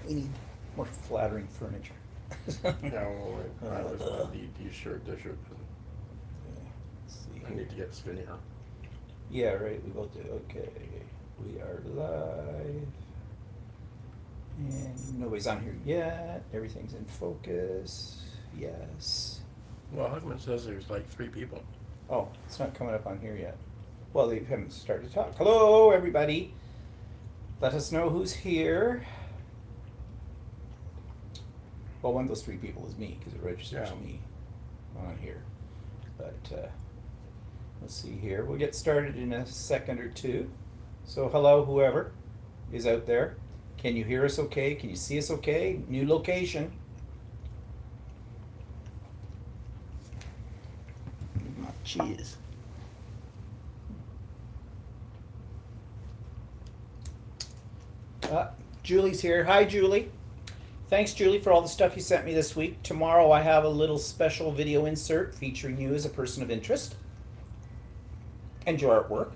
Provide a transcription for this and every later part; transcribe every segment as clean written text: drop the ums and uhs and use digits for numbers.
We need more flattering furniture. Yeah, well, I was on the shirt. The shirt doesn't. Let's see I here. need to get skinnier. Yeah, right, we both do. Okay, we are live. And nobody's on here yet. Everything's in focus. Yes. Well, Huckman says there's like 3 people. Oh, it's not coming up on here yet. Well, they haven't started to talk. Hello, everybody. Let us know who's here. Well, one of those 3 people is me because it registers Yeah. me on here. But let's see here. We'll get started in a second or two. So hello, whoever is out there. Can you hear us okay? Can you see us okay? New location. My cheese. Julie's here. Hi, Julie. Thanks, Julie, for all the stuff you sent me this week. Tomorrow I have a little special video insert featuring you as a person of interest and your artwork.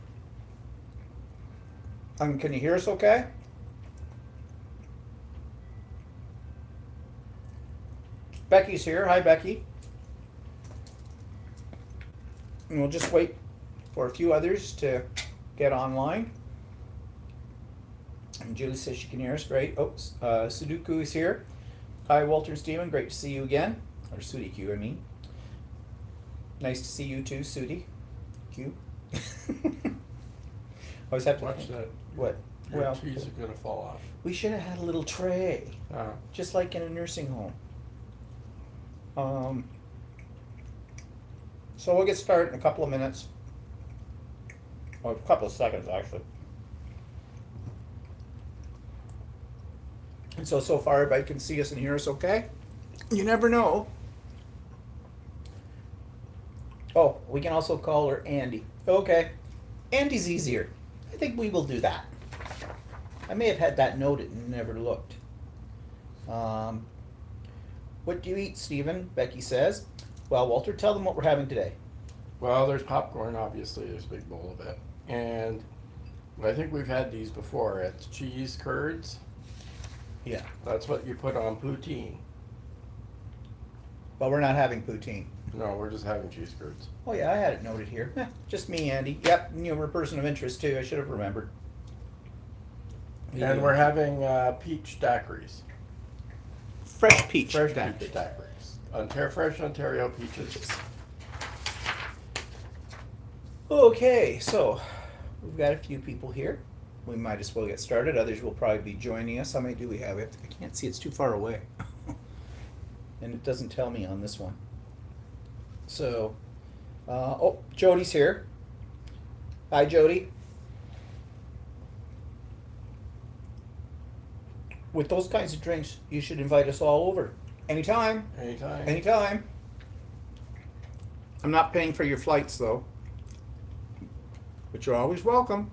Can you hear us okay? Becky's here. Hi, Becky. And we'll just wait for a few others to get online. And Julie says she can hear us. Great. Oh, Sudoku is here. Hi, Walter and Steven. Great to see you again. Or Sudi Q, I mean. Nice to see you too, Sudi Q. Always have to Watch that. What? Your Well, cheese is gonna fall off. we should have had a little tray, just like in a nursing home. So we'll get started in a couple of minutes. Or a couple of seconds, actually. And so far everybody can see us and hear us okay? You never know. Oh, we can also call her Andy. Okay. Andy's easier. I think we will do that. I may have had that noted and never looked. What do you eat, Stephen? Becky says. Well, Walter, tell them what we're having today. Well, there's popcorn, obviously. There's a big bowl of it. And I think we've had these before. It's cheese curds. Yeah. That's what you put on poutine. Well, we're not having poutine. No, we're just having cheese curds. Oh yeah, I had it noted here. Just me, Andy. Yep, you were a person of interest too. I should have remembered. And we're having peach daiquiris. fresh peach. Fresh daiquiris. peach daiquiris. Fresh Ontario peaches. Okay, so we've got a few people here. We might as well get started. Others will probably be joining us. How many do we have? I can't see. It's too far away. And it doesn't tell me on this one. So, oh, Jody's here. Hi, Jody. With those kinds of drinks, you should invite us all over. Anytime. Anytime. Anytime. I'm not paying for your flights, though. But you're always welcome.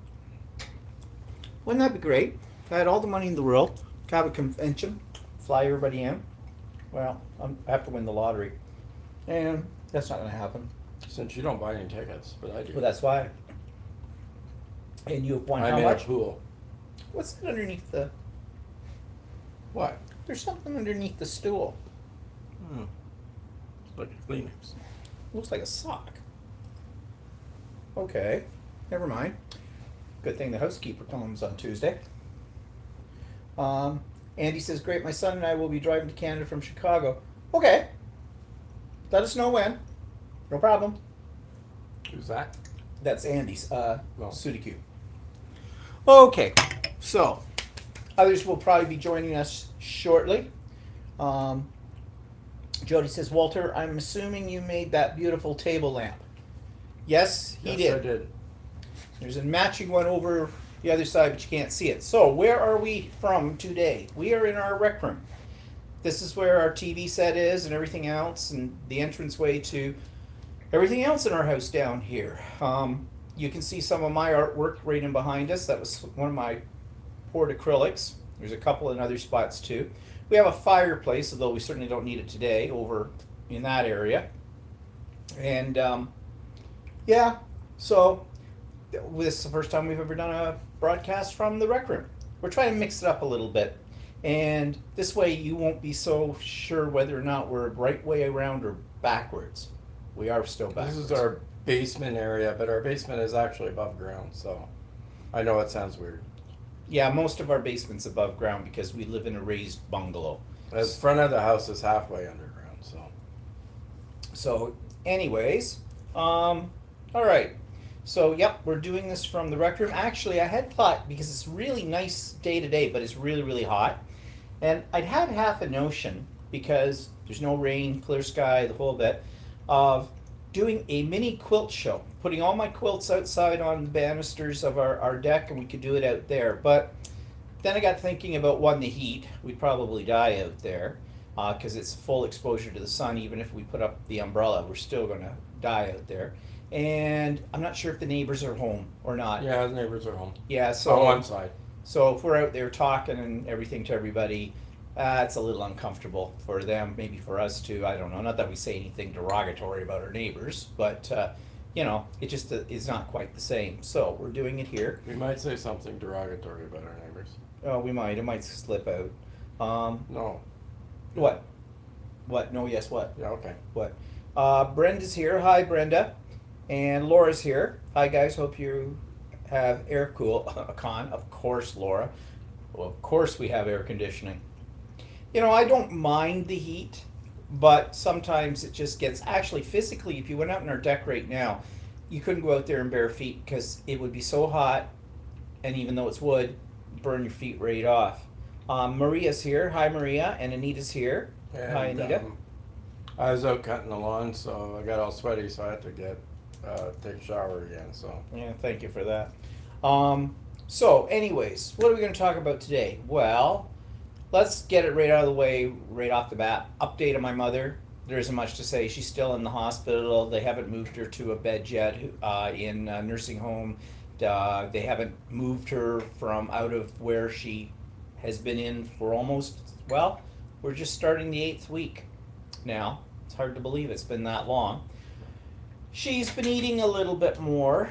Wouldn't that be great? If I had all the money in the world, have a convention, fly everybody in. Well, I have to win the lottery. And that's not going to happen. Since you don't buy any tickets, but I do. Well, that's why. And you've won I'm how in much? a pool. What's that underneath the... What? There's something underneath the stool. It's like a Kleenex. Looks like a sock. Okay, never mind. Good thing the housekeeper comes on Tuesday. Andy says, great, my son and I will be driving to Canada from Chicago. Okay. Let us know when. No problem. Who's that? That's Andy's, No. Sudiku. Okay, so others will probably be joining us shortly. Jody says, Walter, I'm assuming you made that beautiful table lamp. Yes, he did. Yes, I did. There's a matching one over the other side, but you can't see it. So, where are we from today? We are in our rec room. This is where our TV set is and everything else, and the entranceway to everything else in our house down here. You can see some of my artwork right in behind us. That was one of my poured acrylics. There's a couple in other spots too. We have a fireplace, although we certainly don't need it today, over in that area. And yeah, so this is the first time we've ever done a broadcast from the rec room. We're trying to mix it up a little bit. And this way you won't be so sure whether or not we're right way around or backwards. We are still backwards. This is our basement area, but our basement is actually above ground, so I know it sounds weird. Yeah, most of our basement's above ground because we live in a raised bungalow. The front of the house is halfway underground, so. So, anyways, all right. So, yep, we're doing this from the rec room. Actually, I had thought, because it's really nice day today, but it's really, really hot. And I'd had half a notion, because there's no rain, clear sky, the whole bit, of doing a mini quilt show. Putting all my quilts outside on the banisters of our deck, and we could do it out there. But then I got thinking about, one, the heat. We'd probably die out there, because it's full exposure to the sun. Even if we put up the umbrella, we're still going to die out there. And I'm not sure if the neighbors are home or not. Yeah, the neighbors are home. Yeah, so On one side. so if we're out there talking and everything to everybody, it's a little uncomfortable for them, maybe for us too. I don't know. Not that we say anything derogatory about our neighbors, but it just is not quite the same. So we're doing it here. We might say something derogatory about our neighbors. Oh, we might. It might slip out. No. What? What? No. Yes. What? Yeah, okay. What? Brenda's here. Hi, Brenda. And Laura's here. Hi, guys. Hope you have air con. Of course, Laura. Well, of course we have air conditioning. I don't mind the heat, but sometimes it just gets, actually physically, if you went out on our deck right now, you couldn't go out there in bare feet because it would be so hot, and even though it's wood, burn your feet right off. Maria's here. Hi, Maria. And Anita's here. Hi, Anita. I was out cutting the lawn, so I got all sweaty, so I had to take a shower again, so. Yeah, thank you for that. So anyways, what are we going to talk about today? Well, let's get it right out of the way, right off the bat. Update on my mother. There isn't much to say. She's still in the hospital. They haven't moved her to a bed yet in a nursing home. They haven't moved her from out of where she has been in for almost, well, we're just starting the 8th week now. It's hard to believe it's been that long. She's been eating a little bit more.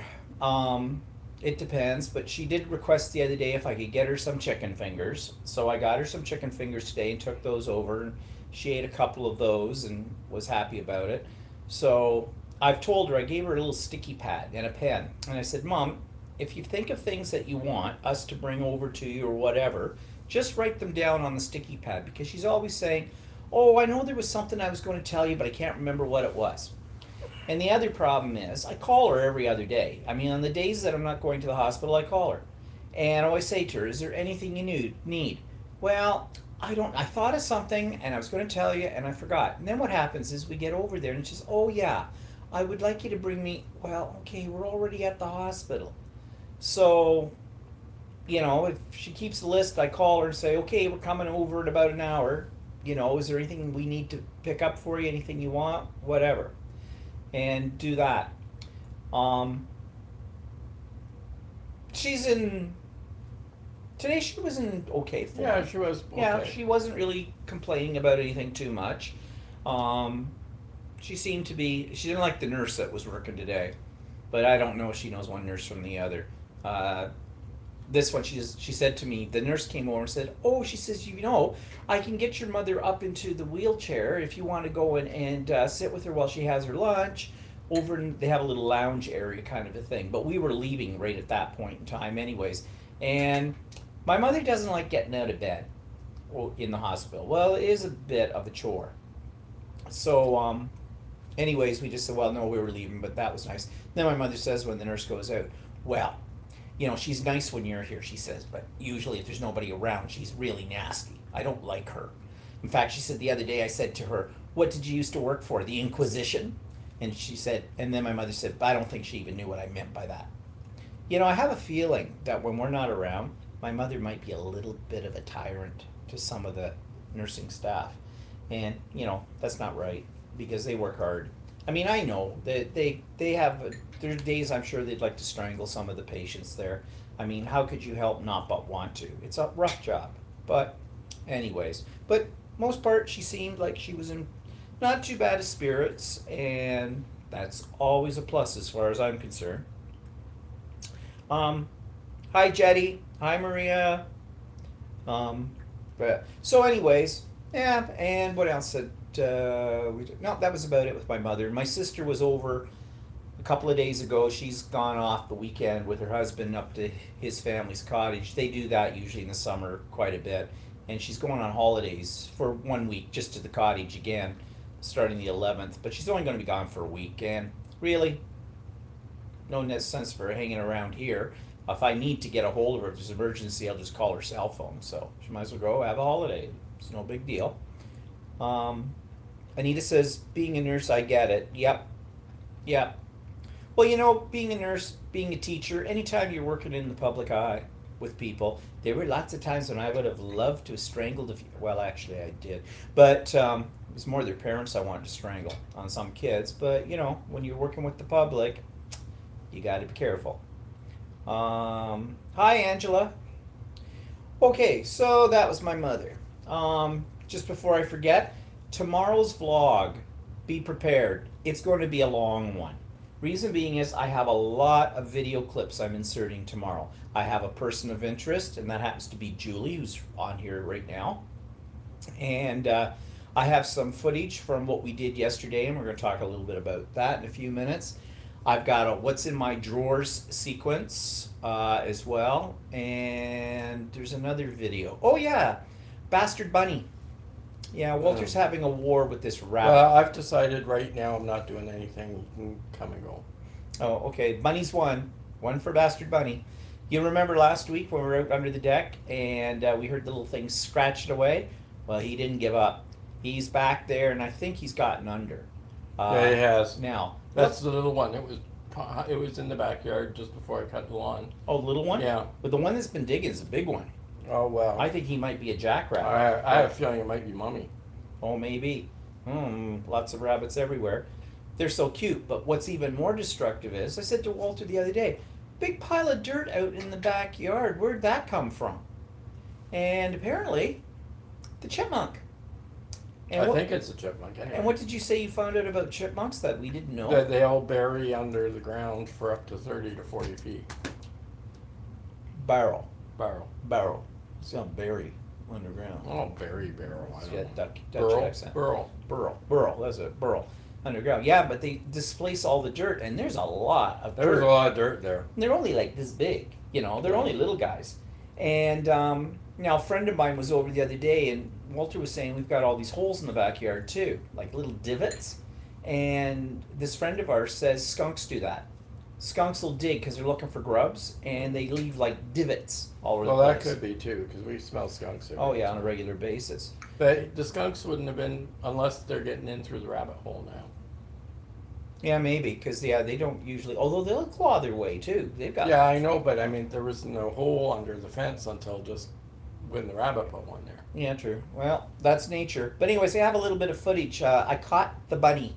It depends, but she did request the other day if I could get her some chicken fingers. So I got her some chicken fingers today and took those over. And she ate a couple of those and was happy about it. So I've told her, I gave her a little sticky pad and a pen. And I said, Mom, if you think of things that you want us to bring over to you or whatever, just write them down on the sticky pad. Because she's always saying, oh, I know there was something I was going to tell you, but I can't remember what it was. And the other problem is, I call her every other day. I mean, on the days that I'm not going to the hospital, I call her. And I always say to her, is there anything you need? Well, I thought of something, and I was going to tell you, and I forgot. And then what happens is we get over there, and she's, oh yeah, I would like you to bring me, well, okay, we're already at the hospital. So, if she keeps the list, I call her and say, okay, we're coming over in about an hour. Is there anything we need to pick up for you? Anything you want? Whatever. And do that. She's in. Today she was in okay form. Yeah, she was okay. Yeah, she wasn't really complaining about anything too much. She seemed to be. She didn't like the nurse that was working today, but I don't know if she knows one nurse from the other. This one, she said to me, the nurse came over and said, oh, she says, I can get your mother up into the wheelchair if you want to go and sit with her while she has her lunch. They have a little lounge area kind of a thing. But we were leaving right at that point in time anyways. And my mother doesn't like getting out of bed in the hospital. Well, it is a bit of a chore. So, anyways, we just said, well, no, we were leaving, but that was nice. Then my mother says when the nurse goes out, well, she's nice when you're here, she says, but usually if there's nobody around, she's really nasty. I don't like her. In fact, she said the other day, I said to her, what did you used to work for, the Inquisition? And she said, and then my mother said, I don't think she even knew what I meant by that. I have a feeling that when we're not around, my mother might be a little bit of a tyrant to some of the nursing staff. And, that's not right, because they work hard. I mean, I know that they have, there are days I'm sure they'd like to strangle some of the patients there. I mean, how could you help not but want to? It's a rough job. But anyways, most part she seemed like she was in not too bad of spirits, and that's always a plus as far as I'm concerned. Hi Jetty. Hi Maria. But so, anyways, yeah. And what else? No, that was about it with my mother. My sister was over a couple of days ago. She's gone off the weekend with her husband up to his family's cottage. They do that usually in the summer quite a bit. And she's going on holidays for 1 week just to the cottage again, starting the 11th. But she's only going to be gone for a week. And really, no sense for her hanging around here. If I need to get a hold of her, if there's an emergency, I'll just call her cell phone. So she might as well go have a holiday. It's no big deal. Anita says, being a nurse, I get it. Yep. Yep. Well, being a nurse, being a teacher, anytime you're working in the public eye with people, there were lots of times when I would have loved to have strangled a few. Well, actually, I did. But it was more their parents I wanted to strangle on some kids. But, when you're working with the public, you got to be careful. Hi, Angela. Okay, so that was my mother. Just before I forget, tomorrow's vlog, be prepared. It's going to be a long one. Reason being is I have a lot of video clips I'm inserting tomorrow. I have a person of interest, and that happens to be Julie, who's on here right now. And I have some footage from what we did yesterday, and we're going to talk a little bit about that in a few minutes. I've got a what's in my drawers sequence as well. And there's another video. Oh, yeah. Bastard Bunny. Yeah, Walter's having a war with this rabbit. Well, I've decided right now I'm not doing anything. You can come and go. Oh, okay. Bunny's one. One for Bastard Bunny. You remember last week when we were out under the deck and we heard the little thing scratched away? Well, he didn't give up. He's back there, and I think he's gotten under. Yeah, he has. Now. That's the little one. It was in the backyard just before I cut the lawn. Oh, the little one? Yeah. But the one that's been digging is a big one. Oh, well. I think he might be a jackrabbit. I have a feeling it might be Mummy. Oh, maybe. Lots of rabbits everywhere. They're so cute. But what's even more destructive is, I said to Walter the other day, big pile of dirt out in the backyard. Where'd that come from? And apparently, the chipmunk. And I think it's a chipmunk. Anyway. And what did you say you found out about chipmunks that we didn't know? That they all bury under the ground for up to 30 to 40 feet. Barrel. It's not bury underground. Oh, barrel. I don't know. Dutch Burrow. accent. Burrow. That's it. Burrow. Underground. Yeah, but they displace all the dirt, and there's a lot of dirt. There was a lot of dirt there. And they're only like this big. They're only little guys. And now a friend of mine was over the other day, and Walter was saying we've got all these holes in the backyard too, like little divots. And this friend of ours says skunks do that. Skunks will dig because they're looking for grubs, and they leave like divots all over the place. Well, that could be too, because we smell skunks. Oh yeah, on a regular basis. But the skunks wouldn't have been unless they're getting in through the rabbit hole now. Yeah, maybe, because they don't usually. Although they'll claw their way too. They've got. Yeah, I know, but I mean, there was no hole under the fence until just when the rabbit put one there. Yeah, true. Well, that's nature. But anyways, I have a little bit of footage. I caught the bunny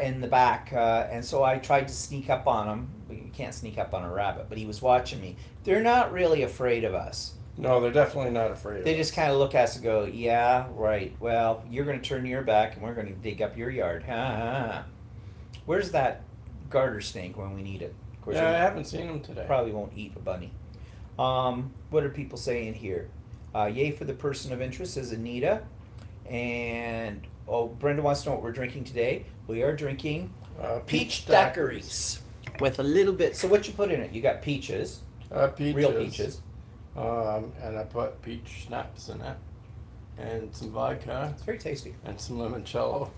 in the back, and so I tried to sneak up on him. You can't sneak up on a rabbit, but he was watching me. They're not really afraid of us. No, they're definitely not afraid. They just kind of look at us and go, "Yeah, right. Well, you're going to turn your back, and we're going to dig up your yard." Ha ha. Where's that garter snake when we need it? Of course, Yeah, I haven't seen them today. probably won't eat a bunny. What are people saying here? Yay for the person of interest, says Anita. And, Brenda wants to know what we're drinking today. We are drinking peach daiquiris with a little bit. So what you put in it? You got peaches. Peaches. Real peaches. And I put peach schnapps in it. And some vodka. It's very tasty. And some limoncello.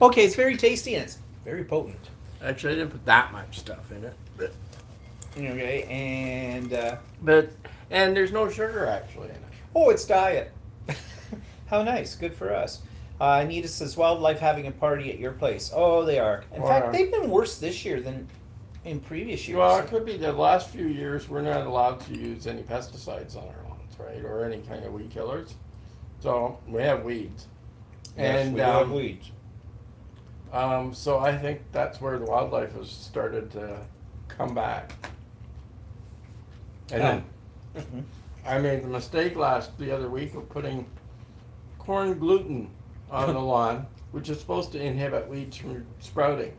Okay, it's very tasty and it's very potent. Actually, I didn't put that much stuff in it. But Okay, and... and there's no sugar actually in it. Oh, it's diet. How nice. Good for us. Anita says, wildlife having a party at your place. Oh, they are. In fact, they've been worse this year than in previous years. Well, it could be the last few years we're not allowed to use any pesticides on our lawns, right? Or any kind of weed killers. So we have weeds. Yes, And we have weeds. So I think that's where the wildlife has started to come back. And then I made the mistake the other week of putting corn gluten on the lawn, which is supposed to inhibit weeds from sprouting.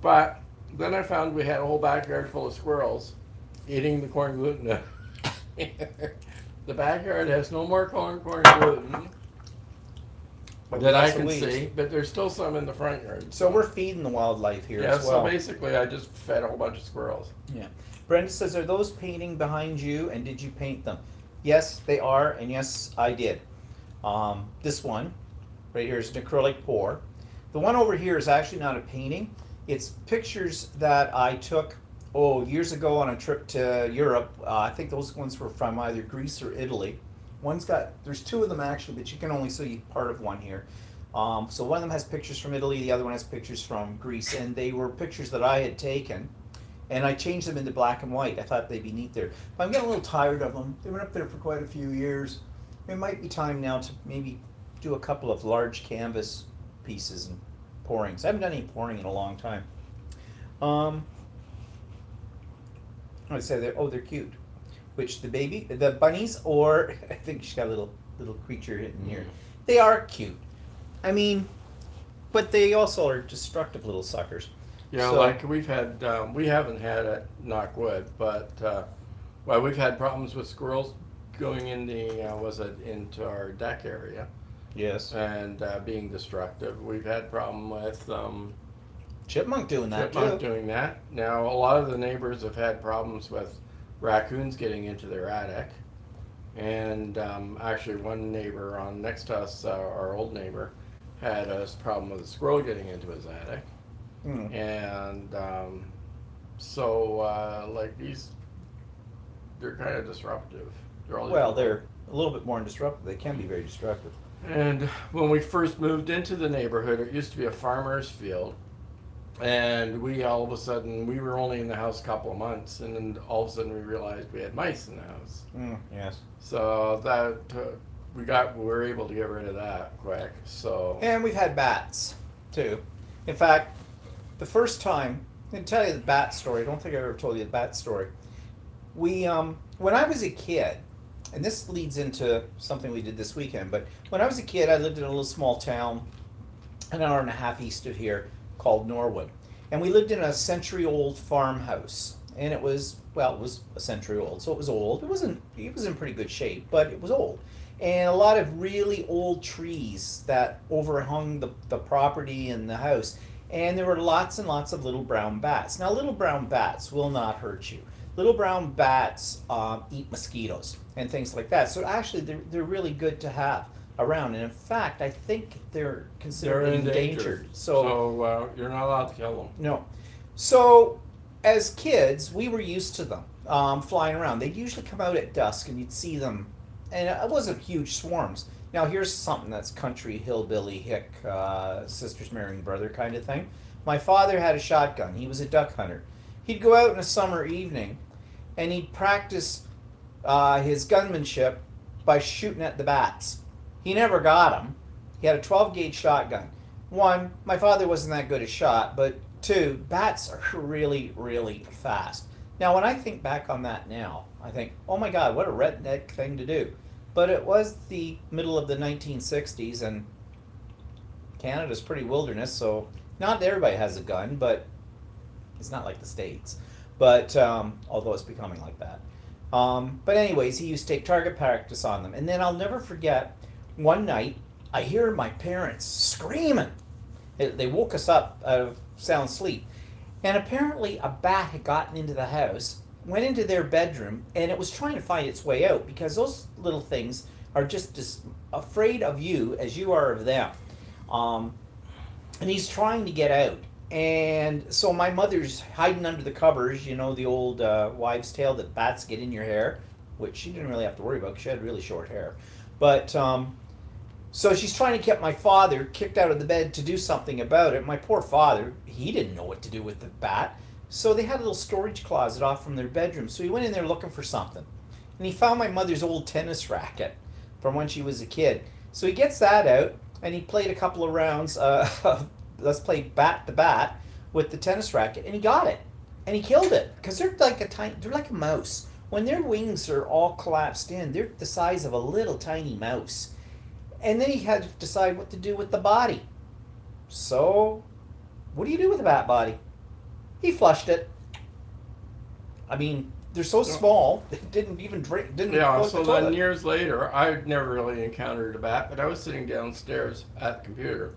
But then I found we had a whole backyard full of squirrels eating the corn gluten. The backyard has no more corn gluten But that I lots of can weeds. see, but there's still some in the front yard. So we're feeding the wildlife here yeah. as well. So basically, I just fed a whole bunch of squirrels. Yeah. Brenda says, are those painting behind you and did you paint them? Yes, they are, and yes, I did. This one right here is an acrylic pour. The one over here is actually not a painting. It's pictures that I took, years ago on a trip to Europe. I think those ones were from either Greece or Italy. There's two of them actually, but you can only see part of one here. So one of them has pictures from Italy, the other one has pictures from Greece, and they were pictures that I had taken. And I changed them into black and white. I thought they'd be neat there. But I'm getting a little tired of them. They went up there for quite a few years. It might be time now to maybe do a couple of large canvas pieces and pourings. I haven't done any pouring in a long time. I say they're cute. Which the bunnies, or I think she's got a little creature in here. They are cute. I mean, but they also are destructive little suckers. Yeah, So- like we haven't had it, knock wood, but well, we've had problems with squirrels going in into our deck area Yes. and being destructive. We've had problem with Chipmunk doing that chipmunk too. doing that. Now, a lot of the neighbors have had problems with raccoons getting into their attic, and actually, one neighbor on next to us, our old neighbor, had a problem with a squirrel getting into his attic. Hmm. And like these, they're kind of disruptive. They're a little bit more disruptive. They can be very destructive. And when we first moved into the neighborhood, it used to be a farmer's field, and we all of a sudden we were only in the house a couple of months, and then all of a sudden we realized we had mice in the house. Yes. So that we were able to get rid of that quick. So And we've had bats too. In fact, the first time, I can tell you the bat story. I don't think I've ever told you the bat story. We, when I was a kid, and this leads into something we did this weekend, but when I was a kid, I lived in a little small town an hour and a half east of here called Norwood. And we lived in a century-old farmhouse. And it was a century old, so it was old. It was in pretty good shape, but it was old. And a lot of really old trees that overhung the property and the house. And there were lots and lots of little brown bats. Now, little brown bats will not hurt you. Little brown bats eat mosquitoes and things like that. So actually, they're really good to have around. And in fact, I think they're considered endangered. So you're not allowed to kill them. No. So as kids, we were used to them flying around. They'd usually come out at dusk, and you'd see them, and it wasn't huge swarms. Now here's something that's country hillbilly hick, sisters marrying brother kind of thing. My father had a shotgun. He was a duck hunter. He'd go out in a summer evening, and he'd practice his gunmanship by shooting at the bats. He never got them. He had a 12 gauge shotgun. One, my father wasn't that good a shot, but two, bats are really, really fast. Now, when I think back on that now, I think, oh my God, what a redneck thing to do. But it was the middle of the 1960s, and Canada's pretty wilderness, so not everybody has a gun, but it's not like the States. But, although it's becoming like that. But anyways, he used to take target practice on them. And then I'll never forget, one night, I hear my parents screaming. They woke us up out of sound sleep. And apparently a bat had gotten into the house, went into their bedroom, and it was trying to find its way out, because those little things are just as afraid of you as you are of them. And he's trying to get out. And so my mother's hiding under the covers, you know, the old wives' tale that bats get in your hair, which she didn't really have to worry about because she had really short hair. But so she's trying to get my father kicked out of the bed to do something about it. My poor father, he didn't know what to do with the bat. So they had a little storage closet off from their bedroom. So he went in there looking for something. And he found my mother's old tennis racket from when she was a kid. So he gets that out, and he played a couple of rounds of let's play bat to bat with the tennis racket, and he got it. And he killed it. Because they're like a mouse. When their wings are all collapsed in, they're the size of a little tiny mouse. And then he had to decide what to do with the body. So, what do you do with a bat body? He flushed it. I mean, they're so small, they didn't even drink, didn't Yeah, plug so the toilet. then years later, I'd never really encountered a bat, but I was sitting downstairs at the computer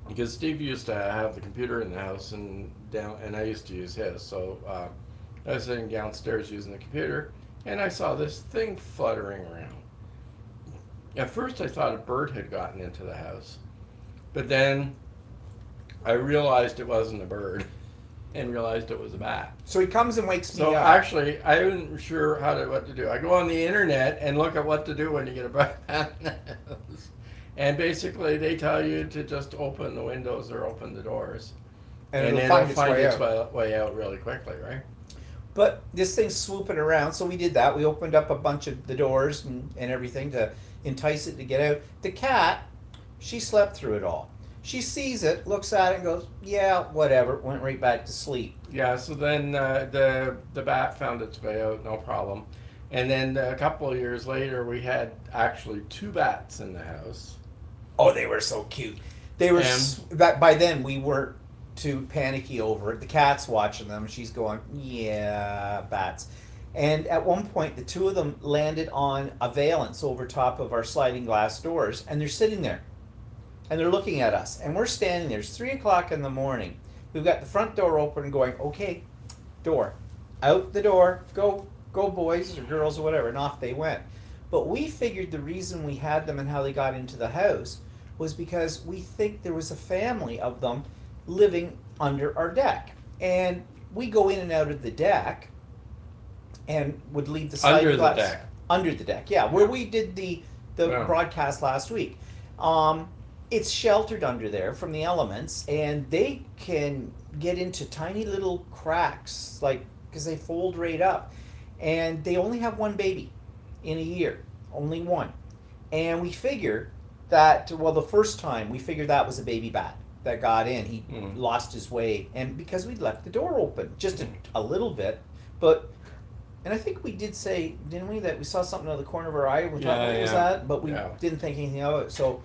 because Steve used to have the computer in the house and I used to use his. So I was sitting downstairs using the computer, and I saw this thing fluttering around. At first, I thought a bird had gotten into the house, but then I realized it wasn't a bird, and realized it was a bat. So he comes and wakes me So up. actually, I wasn't sure what to do. I go on the internet and look at what to do when you get a bat in the house. And basically, they tell you to just open the windows or open the doors, And it'll it'll find its way way out really quickly, right? But this thing's swooping around, so we did that. We opened up a bunch of the doors and everything to entice it to get out. The cat, she slept through it all. She sees it, looks at it, and goes, "Yeah, whatever." Went right back to sleep. Yeah. So then the bat found its way out, no problem. And then a couple of years later, we had actually 2 bats in the house. Oh, they were so cute. They were. By then, we weren't too panicky over it. The cat's watching them. She's going, "Yeah, bats." And at one point, the 2 of them landed on a valance over top of our sliding glass doors, and they're sitting there. And they're looking at us, and we're standing there. It's 3 o'clock in the morning. We've got the front door open, going, "Okay, door, out the door, go, go, boys or girls or whatever," and off they went. But we figured the reason we had them and how they got into the house was because we think there was a family of them living under our deck, and we go in and out of the deck, and would leave the sliding Under the glass deck. under the deck. Yeah, where we did the Yeah. broadcast last week. It's sheltered under there from the elements, and they can get into tiny little cracks, like because they fold right up, and they only have one baby in a year, only one. And we figure that, well, the first time we figured that was a baby bat that got in. He lost his way, and because we'd left the door open just a little bit, but. And I think we did say, didn't we, that we saw something out of the corner of our eye? We thought, what was that? But we didn't think anything of it. So,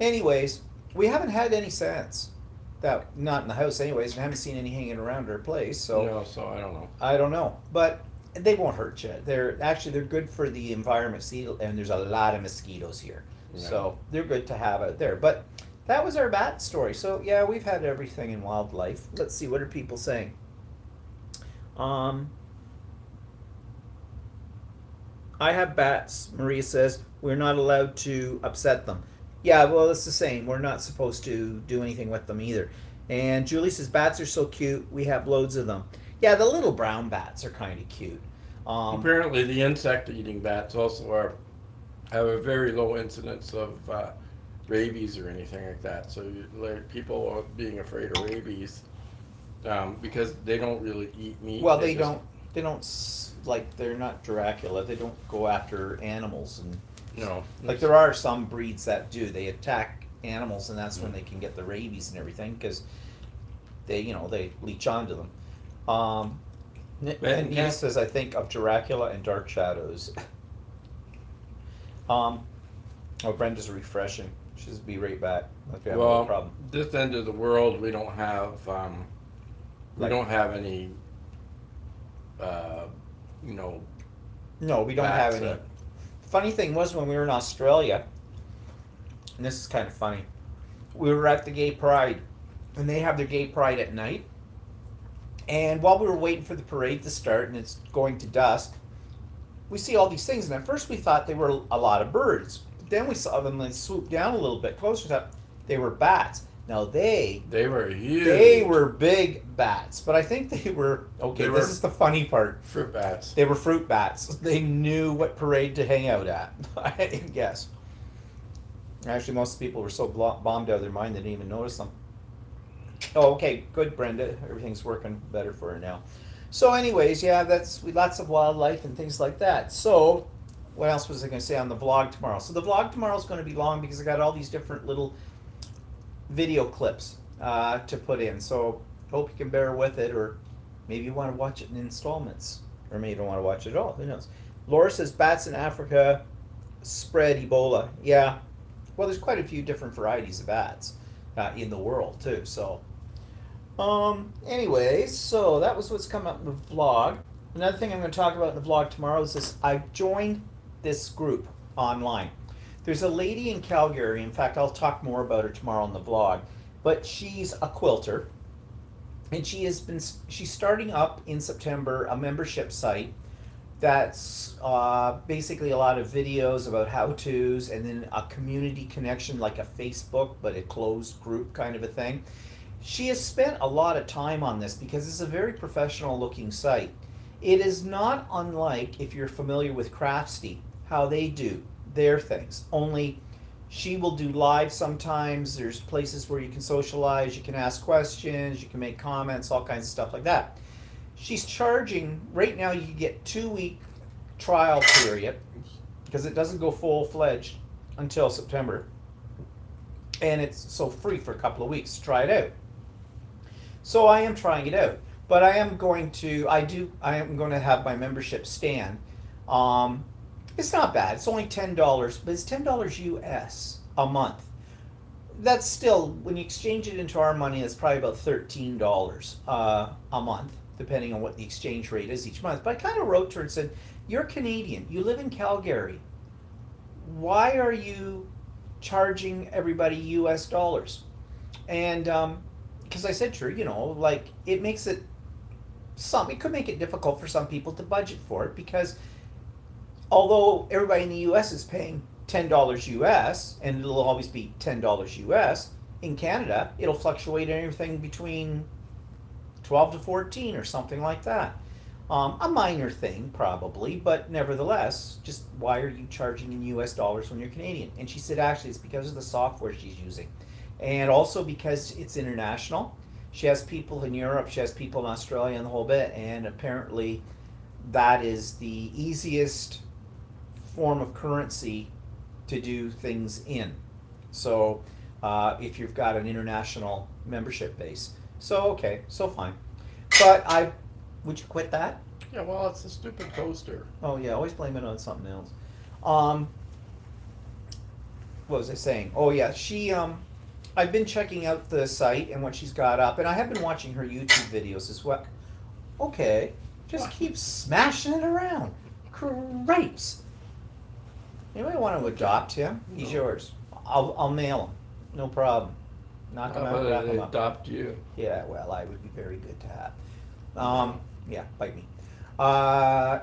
anyways, we haven't had any since. That not in the house, anyways, and haven't seen any hanging around our place. So No, so I don't know. I don't know, but they won't hurt you. They're good for the environment. See, and there's a lot of mosquitoes here, so they're good to have out there. But that was our bat story. So yeah, we've had everything in wildlife. Let's see, what are people saying? I have bats, Maria says. We're not allowed to upset them. Yeah, well, it's the same. We're not supposed to do anything with them either. And Julie says, bats are so cute. We have loads of them. Yeah, the little brown bats are kind of cute. Apparently, the insect-eating bats also have a very low incidence of rabies or anything like that. So people are being afraid of rabies because they don't really eat meat. Well, they don't, like, they're not Dracula. They don't go after animals. And No. like, there are some breeds that do. They attack animals, and that's when they can get the rabies and everything, because they leech onto them. And he says, I think of Dracula and Dark Shadows. Brenda's refreshing. She says, be right back. Like we have no problem. This end of the world, we don't have any. No, we don't have any. Funny thing was, when we were in Australia, and this is kind of funny, we were at the gay pride, and they have their gay pride at night. And while we were waiting for the parade to start, and it's going to dusk, we see all these things, and at first we thought they were a lot of birds. But then we saw them like swoop down a little bit closer to that. They were bats. Now they were huge. They were big bats, but I think they were this is the funny part. Fruit bats. They were fruit bats. They knew what parade to hang out at, I guess. Actually, most people were so bombed out of their mind they didn't even notice them. Oh, okay, good, Brenda. Everything's working better for her now. So, anyways, yeah, that's lots of wildlife and things like that. So, what else was I going to say on the vlog tomorrow? So the vlog tomorrow is going to be long because I got all these different little video clips to put in. So hope you can bear with it, or maybe you want to watch it in installments, or maybe you don't want to watch it at all. Who knows? Laura says bats in Africa spread Ebola. Yeah, well, there's quite a few different varieties of bats in the world too. So, anyways, so that was what's come up in the vlog. Another thing I'm going to talk about in the vlog tomorrow is this. I've joined this group online. There's a lady in Calgary. In fact, I'll talk more about her tomorrow in the vlog. But she's a quilter, and she's starting up in September a membership site that's basically a lot of videos about how-tos, and then a community connection like a Facebook, but a closed group kind of a thing. She has spent a lot of time on this because it's a very professional looking site. It is not unlike, if you're familiar with Craftsty, how they do their things. Only she will do live sometimes. There's places where you can socialize, you can ask questions, you can make comments, all kinds of stuff like that. She's charging, right now you get 2 week trial period because it doesn't go full-fledged until September. And it's so free for a couple of weeks to try it out. So I am trying it out. But I am going to have my membership stand. It's not bad. It's only $10, but it's $10 US a month. That's still, when you exchange it into our money, it's probably about $13 a month, depending on what the exchange rate is each month. But I kind of wrote to her and said, "You're Canadian. You live in Calgary. Why are you charging everybody US dollars?" And because I said to her, like, it could make it difficult for some people to budget for it, because although everybody in the US is paying $10 US, and it'll always be $10 US, in Canada it'll fluctuate anything between 12 to 14 or something like that. A minor thing probably, but nevertheless, just why are you charging in US dollars when you're Canadian? And she said actually it's because of the software she's using, and also because it's international. She has people in Europe, she has people in Australia, and the whole bit, and apparently that is the easiest form of currency to do things in. So if you've got an international membership base. So okay, so fine. But would you quit that? Yeah, well, it's a stupid coaster. Oh yeah, always blame it on something else. What was I saying? Oh yeah, I've been checking out the site and what she's got up, and I have been watching her YouTube videos as well. Okay, just keep smashing it around. Cripes. Anybody want to adopt him? He's No. yours. I'll mail him. No problem. Knock him How out, wrap about him they up. adopt you? Yeah, well, I would be very good to have. Yeah, bite me.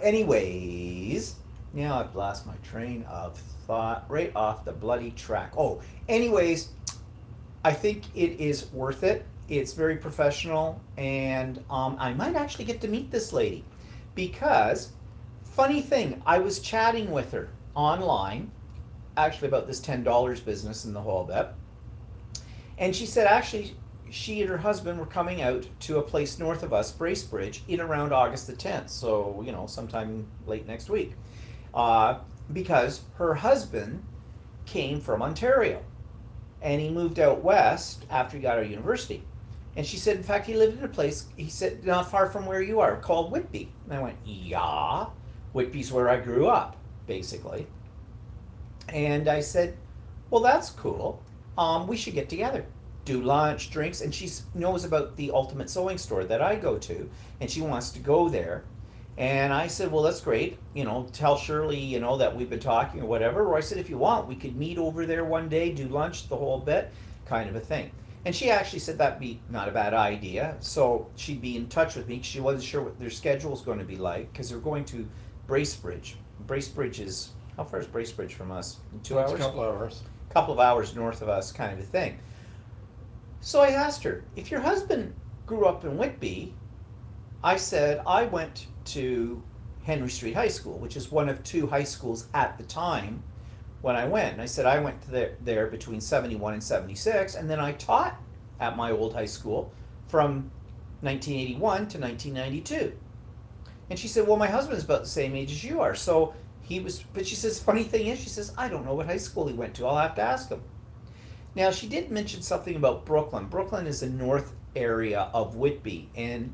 Anyways, now I've lost my train of thought right off the bloody track. Oh, anyways, I think it is worth it. It's very professional, and I might actually get to meet this lady, because, funny thing, I was chatting with her online, actually about this $10 business and the whole bit, and she said actually she and her husband were coming out to a place north of us, Bracebridge, in around August the 10th, so sometime late next week, because her husband came from Ontario, and he moved out west after he got out of university. And she said, in fact, he lived in a place, he said, not far from where you are, called Whitby. And I went, yeah, Whitby's where I grew up, basically. And I said, well, that's cool. We should get together, do lunch, drinks. And she knows about the Ultimate Sewing Store that I go to, and she wants to go there. And I said, well, that's great. Tell Shirley, that we've been talking or whatever. Or I said, if you want, we could meet over there one day, do lunch, the whole bit, kind of a thing. And she actually said that'd be not a bad idea. So she'd be in touch with me. She wasn't sure what their schedule was going to be like, because they're going to Bracebridge. Bracebridge is, how far is Bracebridge from us? 2 hours? It's a couple hours. Couple of hours north of us, kind of a thing. So I asked her, if your husband grew up in Whitby, I said, I went to Henry Street High School, which is one of two high schools at the time when I went. And I said, I went to there between 71 and 76, and then I taught at my old high school from 1981 to 1992. And she said, well, my husband's about the same age as you are. So but she says, funny thing is, she says, I don't know what high school he went to. I'll have to ask him. Now, she did mention something about Brooklyn. Brooklyn is the north area of Whitby, and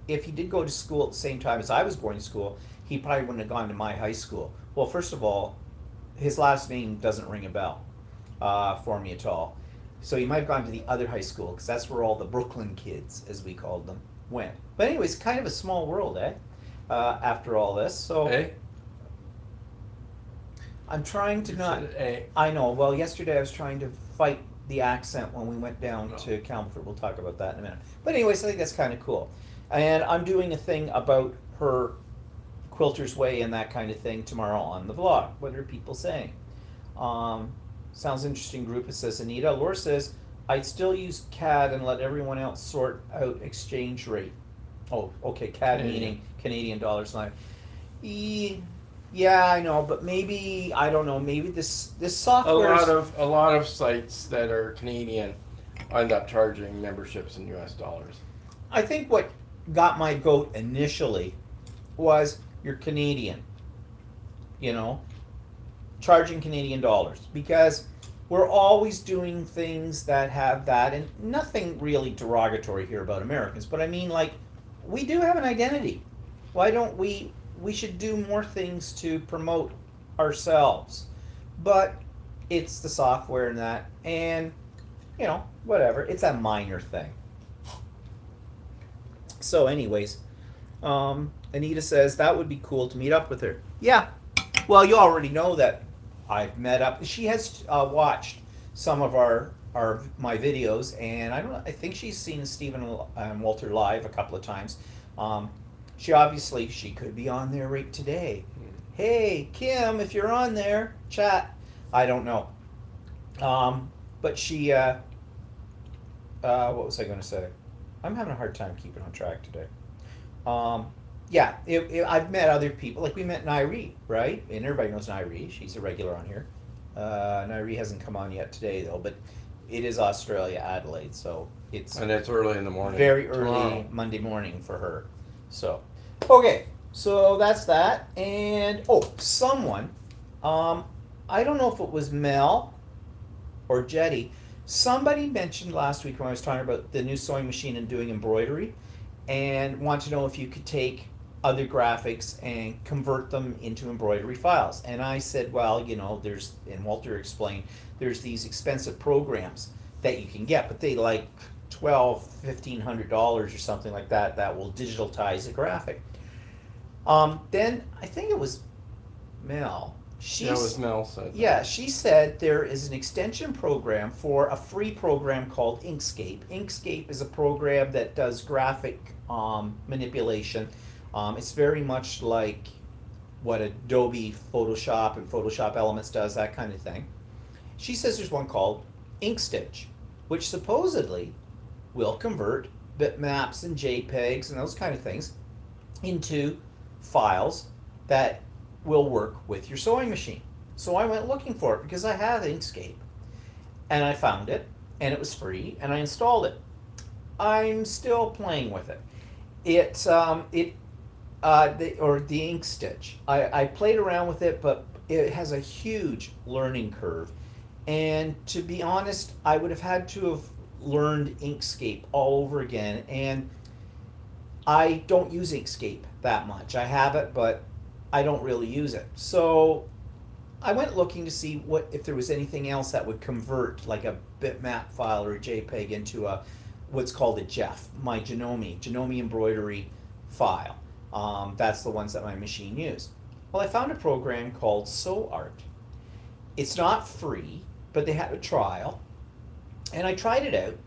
if he did go to school at the same time as I was going to school, he probably wouldn't have gone to my high school. Well, first of all, his last name doesn't ring a bell for me at all. So he might have gone to the other high school, because that's where all the Brooklyn kids, as we called them, went. But anyways, kind of a small world, eh? after all this. So Hey, I'm trying to you not. said A. I know. Well, yesterday I was trying to fight the accent when we went down No. to Campbellford. We'll talk about that in a minute. But anyways, I think that's kind of cool. And I'm doing a thing about her Quilter's Way and that kind of thing tomorrow on the vlog. What are people saying? Sounds interesting group. It says Anita. Laura says, I'd still use CAD and let everyone else sort out exchange rate. Oh, okay. CAD Canadian. meaning Canadian dollars. Not. Yeah, I know, but maybe I don't know. Maybe this A software. lot of sites that are Canadian end up charging memberships in U.S. dollars. I think what got my goat initially was you're Canadian. You know, charging Canadian dollars because we're always doing things that have that, and nothing really derogatory here about Americans, but I mean, like, we do have an identity. Why don't we? We should do more things to promote ourselves, but it's the software and that, and you know, whatever. It's a minor thing. So, anyways, Anita says that would be cool to meet up with her. Yeah. Well, you already know that I've met up. She has watched some of my videos, and I think she's seen Stephen and Walter live a couple of times. She could be on there right today. Hey, Kim, if you're on there, chat. I don't know. But she, what was I going to say? I'm having a hard time keeping on track today. Yeah, I've met other people. Like we met Nairi, right? And everybody knows Nairi. She's a regular on here. Nairi hasn't come on yet today, though, but it is Australia, Adelaide, so it's And it's early in the morning. very early tomorrow. Monday morning for her. So, okay, so that's that. And, someone, I don't know if it was Mel or Jetty, somebody mentioned last week when I was talking about the new sewing machine and doing embroidery, and wanted to know if you could take other graphics and convert them into embroidery files. And I said, well, you know, and Walter explained, there's these expensive programs that you can get, but they like $1,200-$1,500 or something like that will digitize a graphic. Then I think it was Mel. That was Mel said. Yeah, she said there is an extension program for a free program called Inkscape. Inkscape is a program that does graphic manipulation. It's very much like what Adobe Photoshop and Photoshop Elements does, that kind of thing. She says there's one called InkStitch, which supposedly will convert bitmaps and JPEGs and those kind of things into files that will work with your sewing machine. So I went looking for it because I have Inkscape, and I found it, and it was free, and I installed it. I'm still playing with it. The InkStitch. I played around with it, but it has a huge learning curve, and to be honest, I would have had to have learned Inkscape all over again, and I don't use Inkscape that much. I have it, but I don't really use it. So I went looking to see if there was anything else that would convert like a bitmap file or a JPEG into what's called a JEF, my Janome embroidery file. That's the ones that my machine used. Well, I found a program called SewArt. It's not free, but they had a trial, and I tried it out,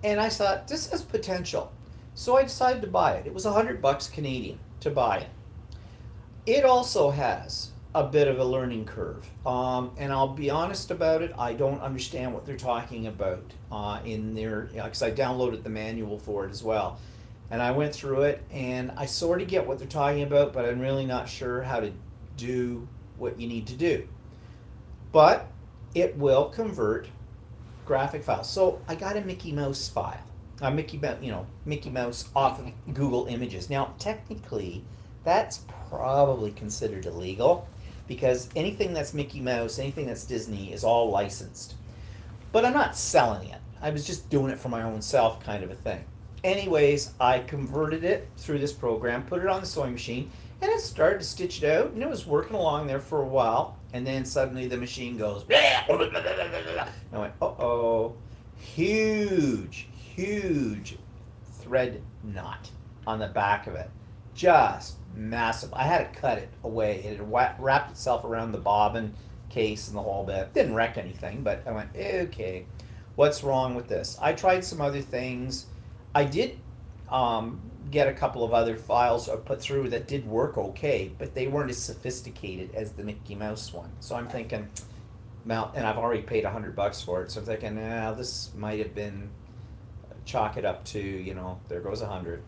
and I thought this has potential. So I decided to buy it. It was $100 Canadian to buy it. It also has a bit of a learning curve, and I'll be honest about it, I don't understand what they're talking about in there, because I downloaded the manual for it as well. And I went through it, and I sort of get what they're talking about, but I'm really not sure how to do what you need to do. But it will convert graphic files. So I got a Mickey Mouse file, Mickey Mouse off of Google Images. Now, technically, that's probably considered illegal because anything that's Mickey Mouse, anything that's Disney is all licensed. But I'm not selling it. I was just doing it for my own self kind of a thing. Anyways, I converted it through this program, put it on the sewing machine, and it started to stitch it out, and it was working along there for a while, and then suddenly the machine goes, and I went, uh-oh, huge thread knot on the back of it. just massive. I had to cut it away. It had wrapped itself around the bobbin case and the whole bit. Didn't wreck anything, but I went, okay, what's wrong with this? I tried some other things. I did get a couple of other files put through that did work okay, but they weren't as sophisticated as the Mickey Mouse one. So I'm thinking, well, and I've already paid $100 for it, so I'm thinking, this might have been chalk it up to, there goes 100.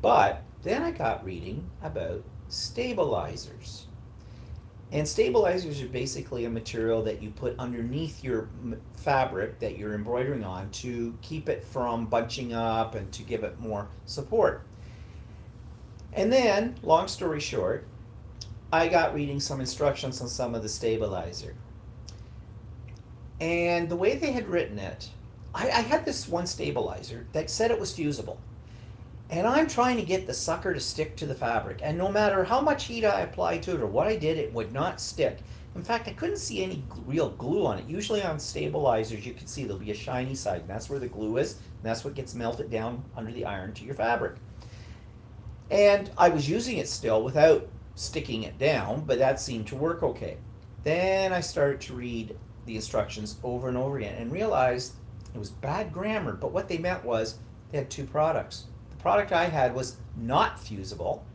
But then I got reading about stabilizers. And stabilizers are basically a material that you put underneath your fabric that you're embroidering on to keep it from bunching up and to give it more support. And then, long story short, I got reading some instructions on some of the stabilizer. And the way they had written it, I had this one stabilizer that said it was fusible. And I'm trying to get the sucker to stick to the fabric. And no matter how much heat I applied to it or what I did, it would not stick. In fact, I couldn't see any real glue on it. Usually on stabilizers, you can see there'll be a shiny side. And that's where the glue is. And that's what gets melted down under the iron to your fabric. And I was using it still without sticking it down, but that seemed to work okay. Then I started to read the instructions over and over again and realized it was bad grammar. But what they meant was they had two products. Product I had was not fusible,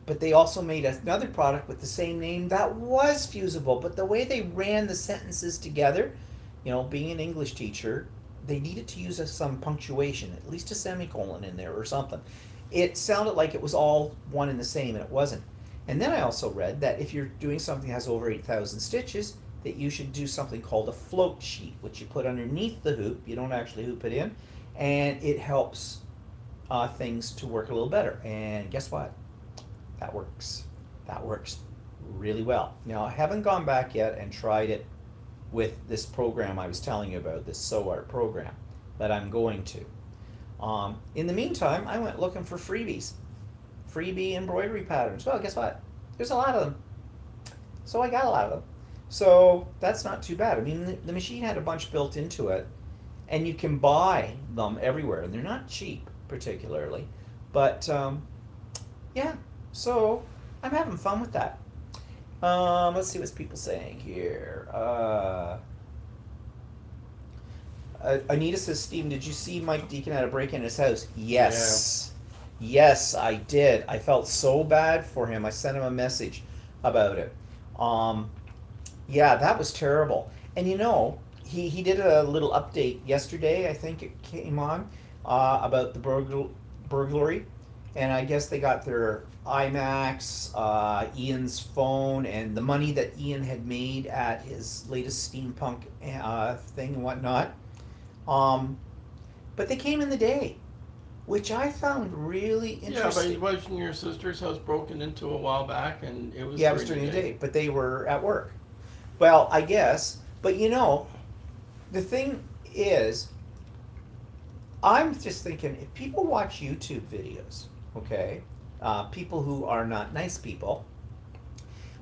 but they also made another product with the same name that was fusible. But the way they ran the sentences together, being an English teacher, they needed to use some punctuation, at least a semicolon in there or something. It sounded like it was all one and the same, and it wasn't. And then I also read that if you're doing something that has over 8,000 stitches, that you should do something called a float sheet, which you put underneath the hoop. You don't actually hoop it in, and it helps things to work a little better. And guess what? That works. That works really well. Now, I haven't gone back yet and tried it with this program I was telling you about, this SewArt program, but I'm going to. In the meantime, I went looking for freebie embroidery patterns. Well, guess what? There's a lot of them. So I got a lot of them. So that's not too bad. I mean, the machine had a bunch built into it, and you can buy them everywhere, and they're not cheap particularly, but yeah, so I'm having fun with that. Let's see what's people saying here. Anita says, Stephen, did you see Mike Deacon had a break in his house? Yes. Yeah. Yes, I did. I felt so bad for him. I sent him a message about it. Yeah, that was terrible. And he did a little update yesterday, I think it came on, about the burglary, and I guess they got their IMAX, Ian's phone, and the money that Ian had made at his latest steampunk thing and whatnot. But they came in the day, which I found really interesting. Yeah, but wasn't your sister's house broken into a while back, and it was it was during the day, but they were at work. Well, I guess, but the thing is, I'm just thinking, if people watch YouTube videos, okay, people who are not nice people,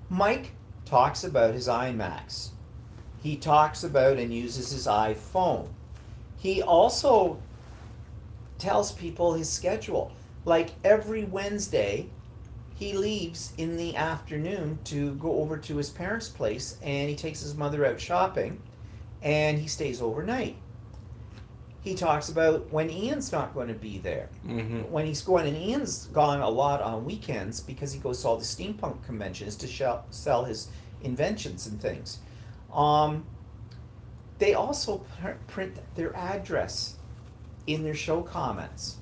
Mike talks about his iMacs. He talks about and uses his iPhone. He also tells people his schedule. Like every Wednesday, he leaves in the afternoon to go over to his parents' place, and he takes his mother out shopping, and he stays overnight. He talks about when Ian's not going to be there. Mm-hmm. When he's going, and Ian's gone a lot on weekends because he goes to all the steampunk conventions to sell his inventions and things. They also print their address in their show comments.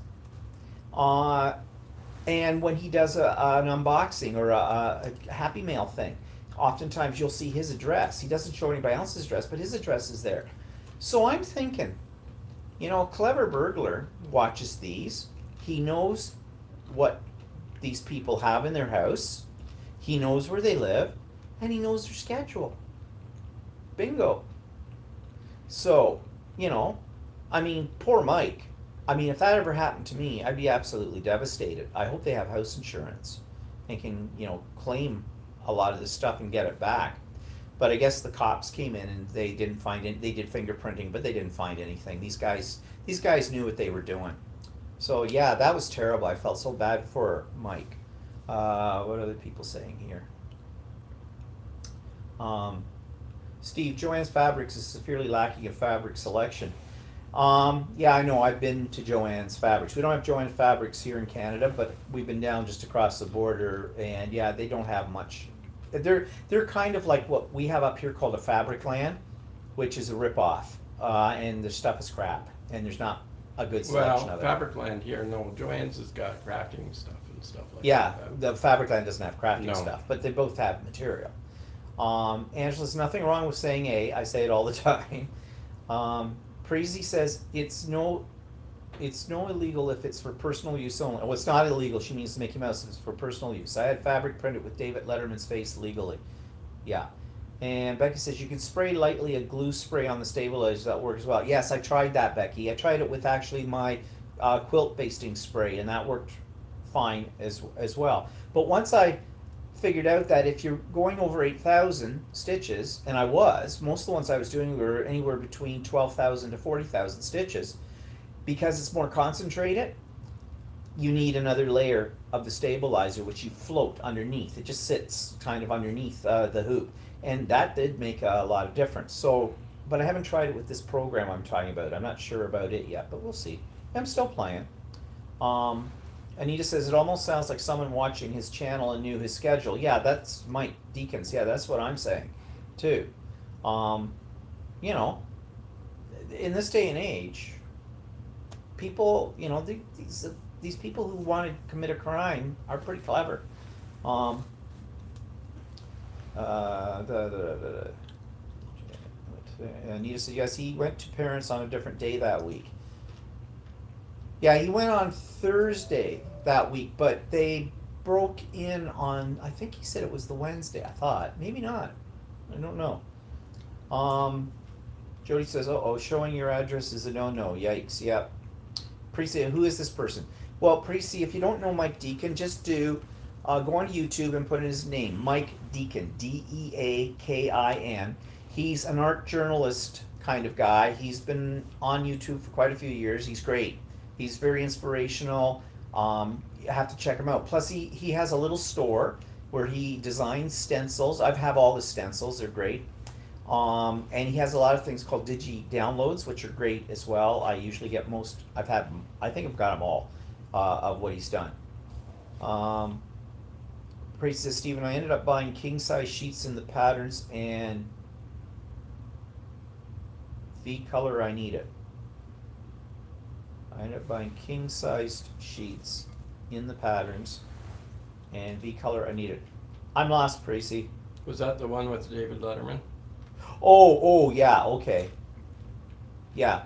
And when he does an unboxing or a Happy Mail thing, oftentimes you'll see his address. He doesn't show anybody else's address, but his address is there. So I'm thinking, a clever burglar watches these. He knows what these people have in their house. He knows where they live, and he knows their schedule. Bingo. So, poor Mike. If that ever happened to me, I'd be absolutely devastated. I hope they have house insurance and can, claim a lot of this stuff and get it back. But I guess the cops came in and they didn't find it. They did fingerprinting, but they didn't find anything. These guys knew what they were doing. So yeah, that was terrible. I felt so bad for Mike. What are other people saying here? Um, Steve, Joann's Fabrics is severely lacking in fabric selection. Yeah, I know. I've been to Joann's Fabrics. We don't have Joann's Fabrics here in Canada, but we've been down just across the border, and yeah, they don't have much. They're kind of like what we have up here called a Fabric Land, which is a ripoff, and the stuff is crap, and there's not a good selection Well, of it. Fabricland here, no, Joann's has got crafting stuff and stuff like Yeah, that. the Fabric Land doesn't have crafting No. stuff, but they both have material. Angela's nothing wrong with saying A. I say it all the time. Preezy says it's no illegal if it's for personal use only. Oh, it's not illegal. She means Mickey Mouse. It's for personal use. I had fabric printed with David Letterman's face legally. Yeah. And Becky says you can spray lightly a glue spray on the stabilizer. That works well. Yes, I tried that, Becky. I tried it with actually my quilt basting spray, and that worked fine as well. But once I figured out that if you're going over 8,000 stitches, and I was, most of the ones I was doing were anywhere between 12,000 to 40,000 stitches, because it's more concentrated, you need another layer of the stabilizer, which you float underneath. It just sits kind of underneath the hoop, and that did make a lot of difference. So, but I haven't tried it with this program I'm talking about. I'm not sure about it yet, but we'll see. I'm still playing. Anita says it almost sounds like someone watching his channel and knew his schedule. Yeah, that's Mike Deacons. Yeah, that's what I'm saying, too. You know, in this day and age, people, you know, these people who want to commit a crime are pretty clever. Anita said yes, he went to parents on a different day that week. Yeah, he went on Thursday that week, but they broke in on, I think he said it was the Wednesday, I thought. Maybe not. I don't know. Jody says, showing your address is a no-no. Yikes, yep. Precy, who is this person? Well, Precy, if you don't know Mike Deacon, just go on YouTube and put in his name, Mike Deacon, Deakin. He's an art journalist kind of guy. He's been on YouTube for quite a few years. He's great. He's very inspirational. You have to check him out. Plus, he has a little store where he designs stencils. I have all the stencils. They're great. And he has a lot of things called Digi downloads, which are great as well. I usually get most. I think I've got them all of what he's done. Praise says, Stephen, I ended up buying king size sheets in the patterns and the color I need it. I ended up buying king sized sheets in the patterns and the color I need it. I'm lost, Tracy. Was that the one with David Letterman? Oh, yeah, okay. Yeah.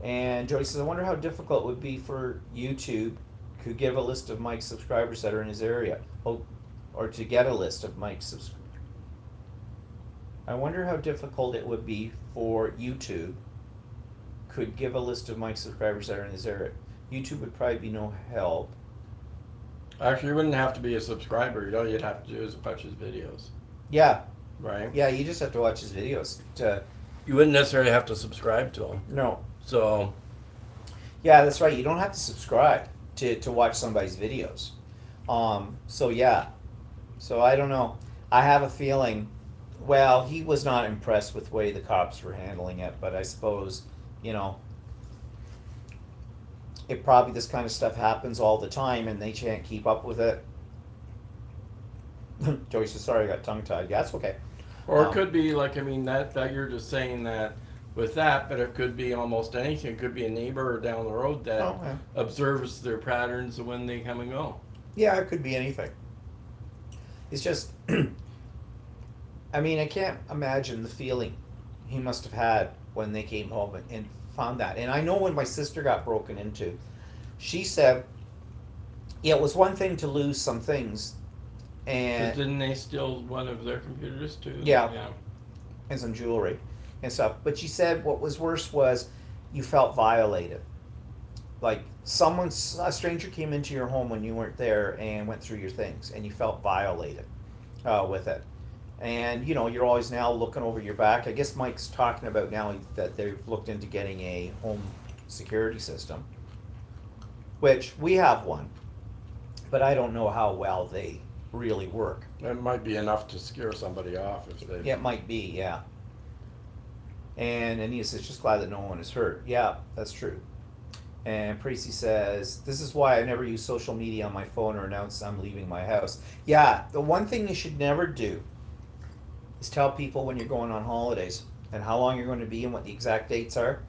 And Jody says, I wonder how difficult it would be for YouTube to give a list of Mike's subscribers that are in his area. Oh, or to get a list of Mike's subscribers. I wonder how difficult it would be for YouTube could give a list of Mike's subscribers that are in his area. YouTube would probably be no help. Actually, you wouldn't have to be a subscriber. All you'd have to do is watch his videos. Yeah. Right? Yeah, you just have to watch his videos. You wouldn't necessarily have to subscribe to him. No. So. Yeah, that's right. You don't have to subscribe to watch somebody's videos. So yeah. So I don't know. I have a feeling, well, he was not impressed with the way the cops were handling it, but I suppose, you know, it probably this kind of stuff happens all the time and they can't keep up with it. Joey says, sorry, I got tongue-tied. Yeah, that's okay. Or it could be like, I mean, that you're just saying that with that, but it could be almost anything. It could be a neighbor down the road that observes their patterns of when they come and go. Yeah, it could be anything. It's just, I mean, I can't imagine the feeling he must have had when they came home and found that. And I know when my sister got broken into, she said, yeah, it was one thing to lose some things. And didn't they steal one of their computers too? Yeah. And some jewelry and stuff. But she said what was worse was you felt violated. Like a stranger came into your home when you weren't there and went through your things and you felt violated with it. And you're always now looking over your back. I guess Mike's talking about now that they've looked into getting a home security system, which we have one, but I don't know how well they really work. That might be enough to scare somebody off if they. Yeah, it might be, yeah. And Anita says, just glad that no one is hurt. Yeah, that's true. And Precy says, this is why I never use social media on my phone or announce I'm leaving my house. Yeah, the one thing you should never do is tell people when you're going on holidays and how long you're going to be and what the exact dates are.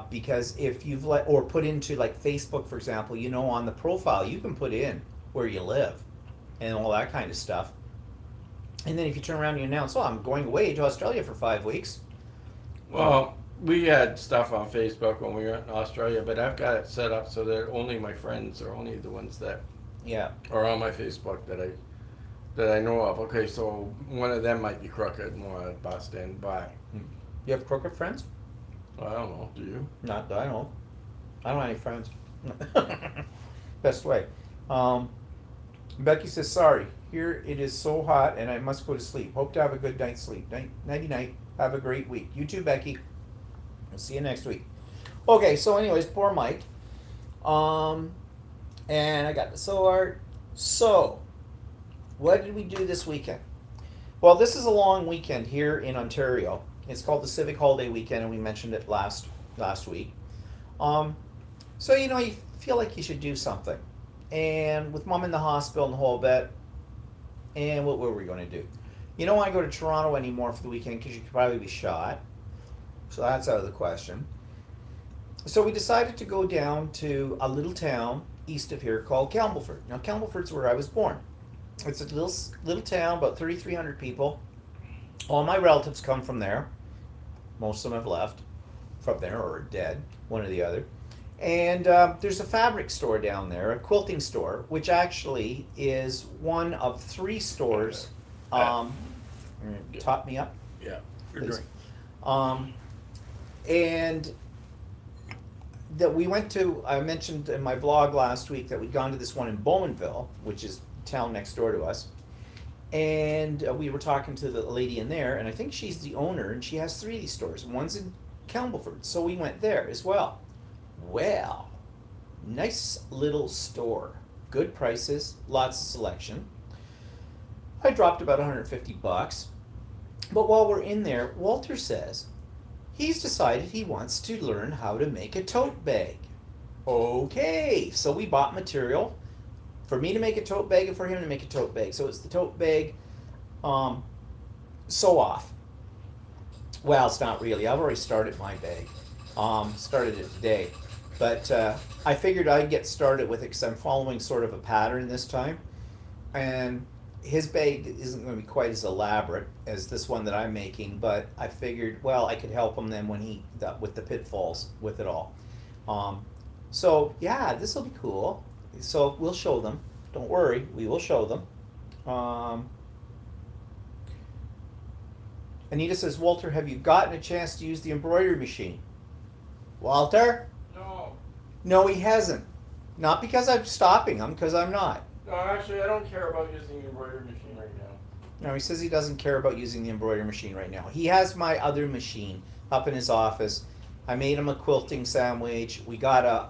Because if you've or put into like Facebook, for example, on the profile, you can put in where you live and all that kind of stuff. And then if you turn around and you announce, oh, I'm going away to Australia for 5 weeks. Well, we had stuff on Facebook when we were in Australia, but I've got it set up so that only my friends are only the ones that are on my Facebook that I know of. Okay, so one of them might be crooked and want to bust in, but You have crooked friends? I don't know. Do you? Not that I don't. I don't have any friends. Best way. Becky says, sorry, here it is so hot and I must go to sleep. Hope to have a good night's sleep. Nighty night. Have a great week. You too, Becky. I'll see you next week. Okay, so anyways, poor Mike. And I got the sword. So, what did we do this weekend? Well, this is a long weekend here in Ontario. It's called the Civic Holiday Weekend, and we mentioned it last week. So you feel like you should do something, and with Mom in the hospital and the whole bit, and what were we going to do? You don't want to go to Toronto anymore for the weekend because you could probably be shot, so that's out of the question. So we decided to go down to a little town east of here called Campbellford. Now Campbellford's where I was born. It's a little town, about 3,300 people. All my relatives come from there. Most of them have left from there or are dead, one or the other. And there's a fabric store down there, a quilting store, which actually is one of 3 stores. Top me up, Yeah. Good please. drink. And that we went to, I mentioned in my vlog last week that we'd gone to this one in Bowmanville, which is town next door to us. And we were talking to the lady in there, and I think she's the owner, and she has 3 of these stores. One's in Campbellford, so we went there as well. Well, nice little store. Good prices, lots of selection. I dropped about $150. But while we're in there, Walter says he's decided he wants to learn how to make a tote bag. Okay, so we bought material for me to make a tote bag and for him to make a tote bag. So it's the tote bag sew off. Well, it's not really. I've already started my bag. Started it today. But I figured I'd get started with it because I'm following sort of a pattern this time. And his bag isn't going to be quite as elaborate as this one that I'm making, but I figured, well, I could help him then when with the pitfalls with it all. So yeah, this will be cool. So we'll show them. Don't worry, we will show them. Anita says, Walter, have you gotten a chance to use the embroidery machine? Walter? No. No, he hasn't. Not because I'm stopping him, because I'm not. No, actually, I don't care about using the embroidery machine right now. No, he says he doesn't care about using the embroidery machine right now. He has my other machine up in his office. I made him a quilting sandwich. I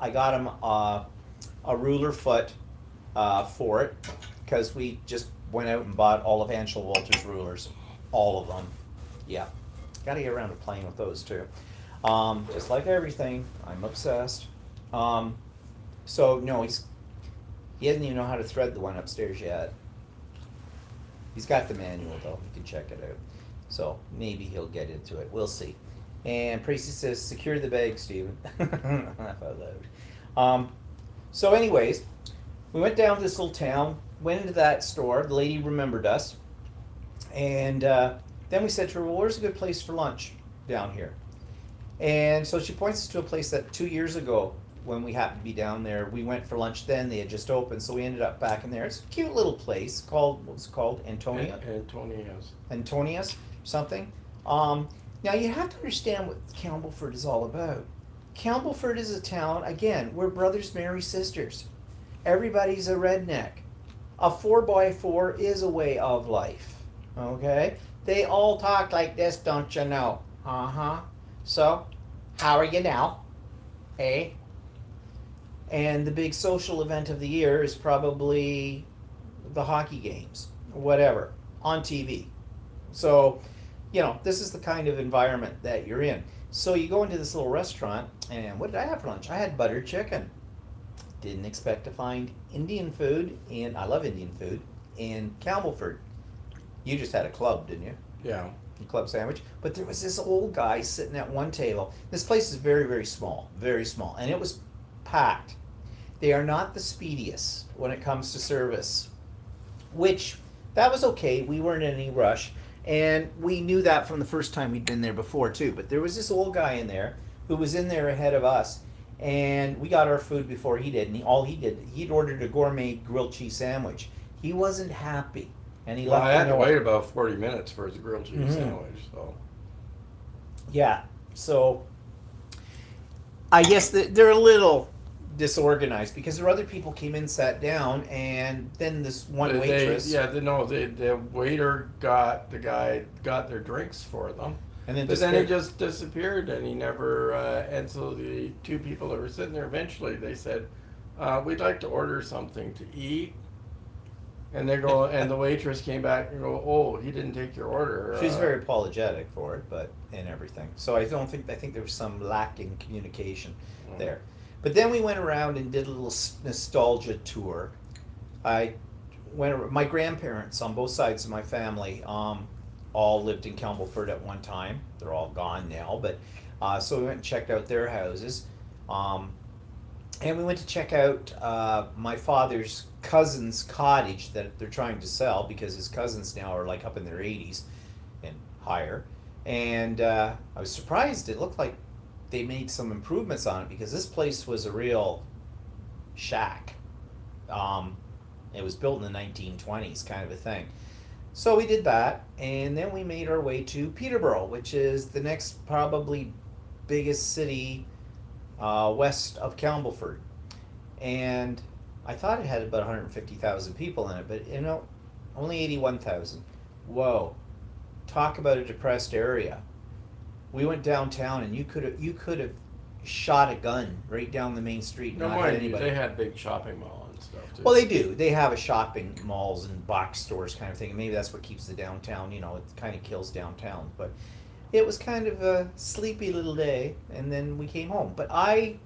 got him a ruler foot for it because we just went out and bought all of Angela Walter's rulers, all of them. Yeah, got to get around to playing with those too. Just like everything, I'm obsessed. So no, he doesn't even know how to thread the one upstairs yet. He's got the manual though. You can check it out. So maybe he'll get into it. We'll see. And Tracy says, secure the bag, Stephen. Laugh out loud. So anyways, we went down to this little town, went into that store. The lady remembered us. And then we said to her, well, where's a good place for lunch down here? And so she points us to a place that 2 years ago, when we happened to be down there, we went for lunch then. They had just opened, so we ended up back in there. It's a cute little place called, what was it called? Antonia's something. Now you have to understand what Campbellford is all about. Campbellford is a town, again, where brothers marry sisters. Everybody's a redneck. A 4x4 is a way of life. Okay? They all talk like this, don't you know? Uh-huh. So, how are you now? Eh? And the big social event of the year is probably the hockey games, whatever, on TV. So, this is the kind of environment that you're in. So you go into this little restaurant, and what did I have for lunch? I had buttered chicken. Didn't expect to find Indian food, and I love Indian food, in Campbellford. You just had a club, didn't you? Yeah. A club sandwich. But there was this old guy sitting at one table. This place is very, very small, and it was packed. They are not the speediest when it comes to service, which that was okay. We weren't in any rush, and we knew that from the first time we'd been there before too. But there was this old guy in there who was in there ahead of us, and we got our food before he did. And he'd ordered a gourmet grilled cheese sandwich. He wasn't happy, and he Well, left. I had to wait about 40 minutes for his grilled cheese Mhm. sandwich. So Yeah, so I guess that they're a little disorganized because there were other people came in, sat down, and then this one waitress. the waiter got their drinks for them. And then But then he disappeared. just disappeared, and he never. And so the two people that were sitting there, eventually they said, "We'd like to order something to eat." And they go, and the waitress came back and go, "Oh, he didn't take your order." She's very apologetic for it, but and everything. So I think there was some lack in communication there. But then we went around and did a little nostalgia tour. My grandparents on both sides of my family all lived in Campbellford at one time. They're all gone now, but so we went and checked out their houses. And we went to check out my father's cousin's cottage that they're trying to sell because his cousins now are like up in their 80s and higher. And I was surprised. It looked like they made some improvements on it because this place was a real shack. It was built in the 1920s, kind of a thing. So we did that, and then we made our way to Peterborough, which is the next probably biggest city west of Campbellford. And I thought it had about 150,000 people in it, but only 81,000. Whoa. Talk about a depressed area. We went downtown, and you could have shot a gun right down the main street and No, not hit mind you, anybody. they had big shopping mall and stuff too. Well, they do. They have a shopping malls and box stores kind of thing. And maybe that's what keeps the downtown. It kind of kills downtown. But it was kind of a sleepy little day, and then we came home. But I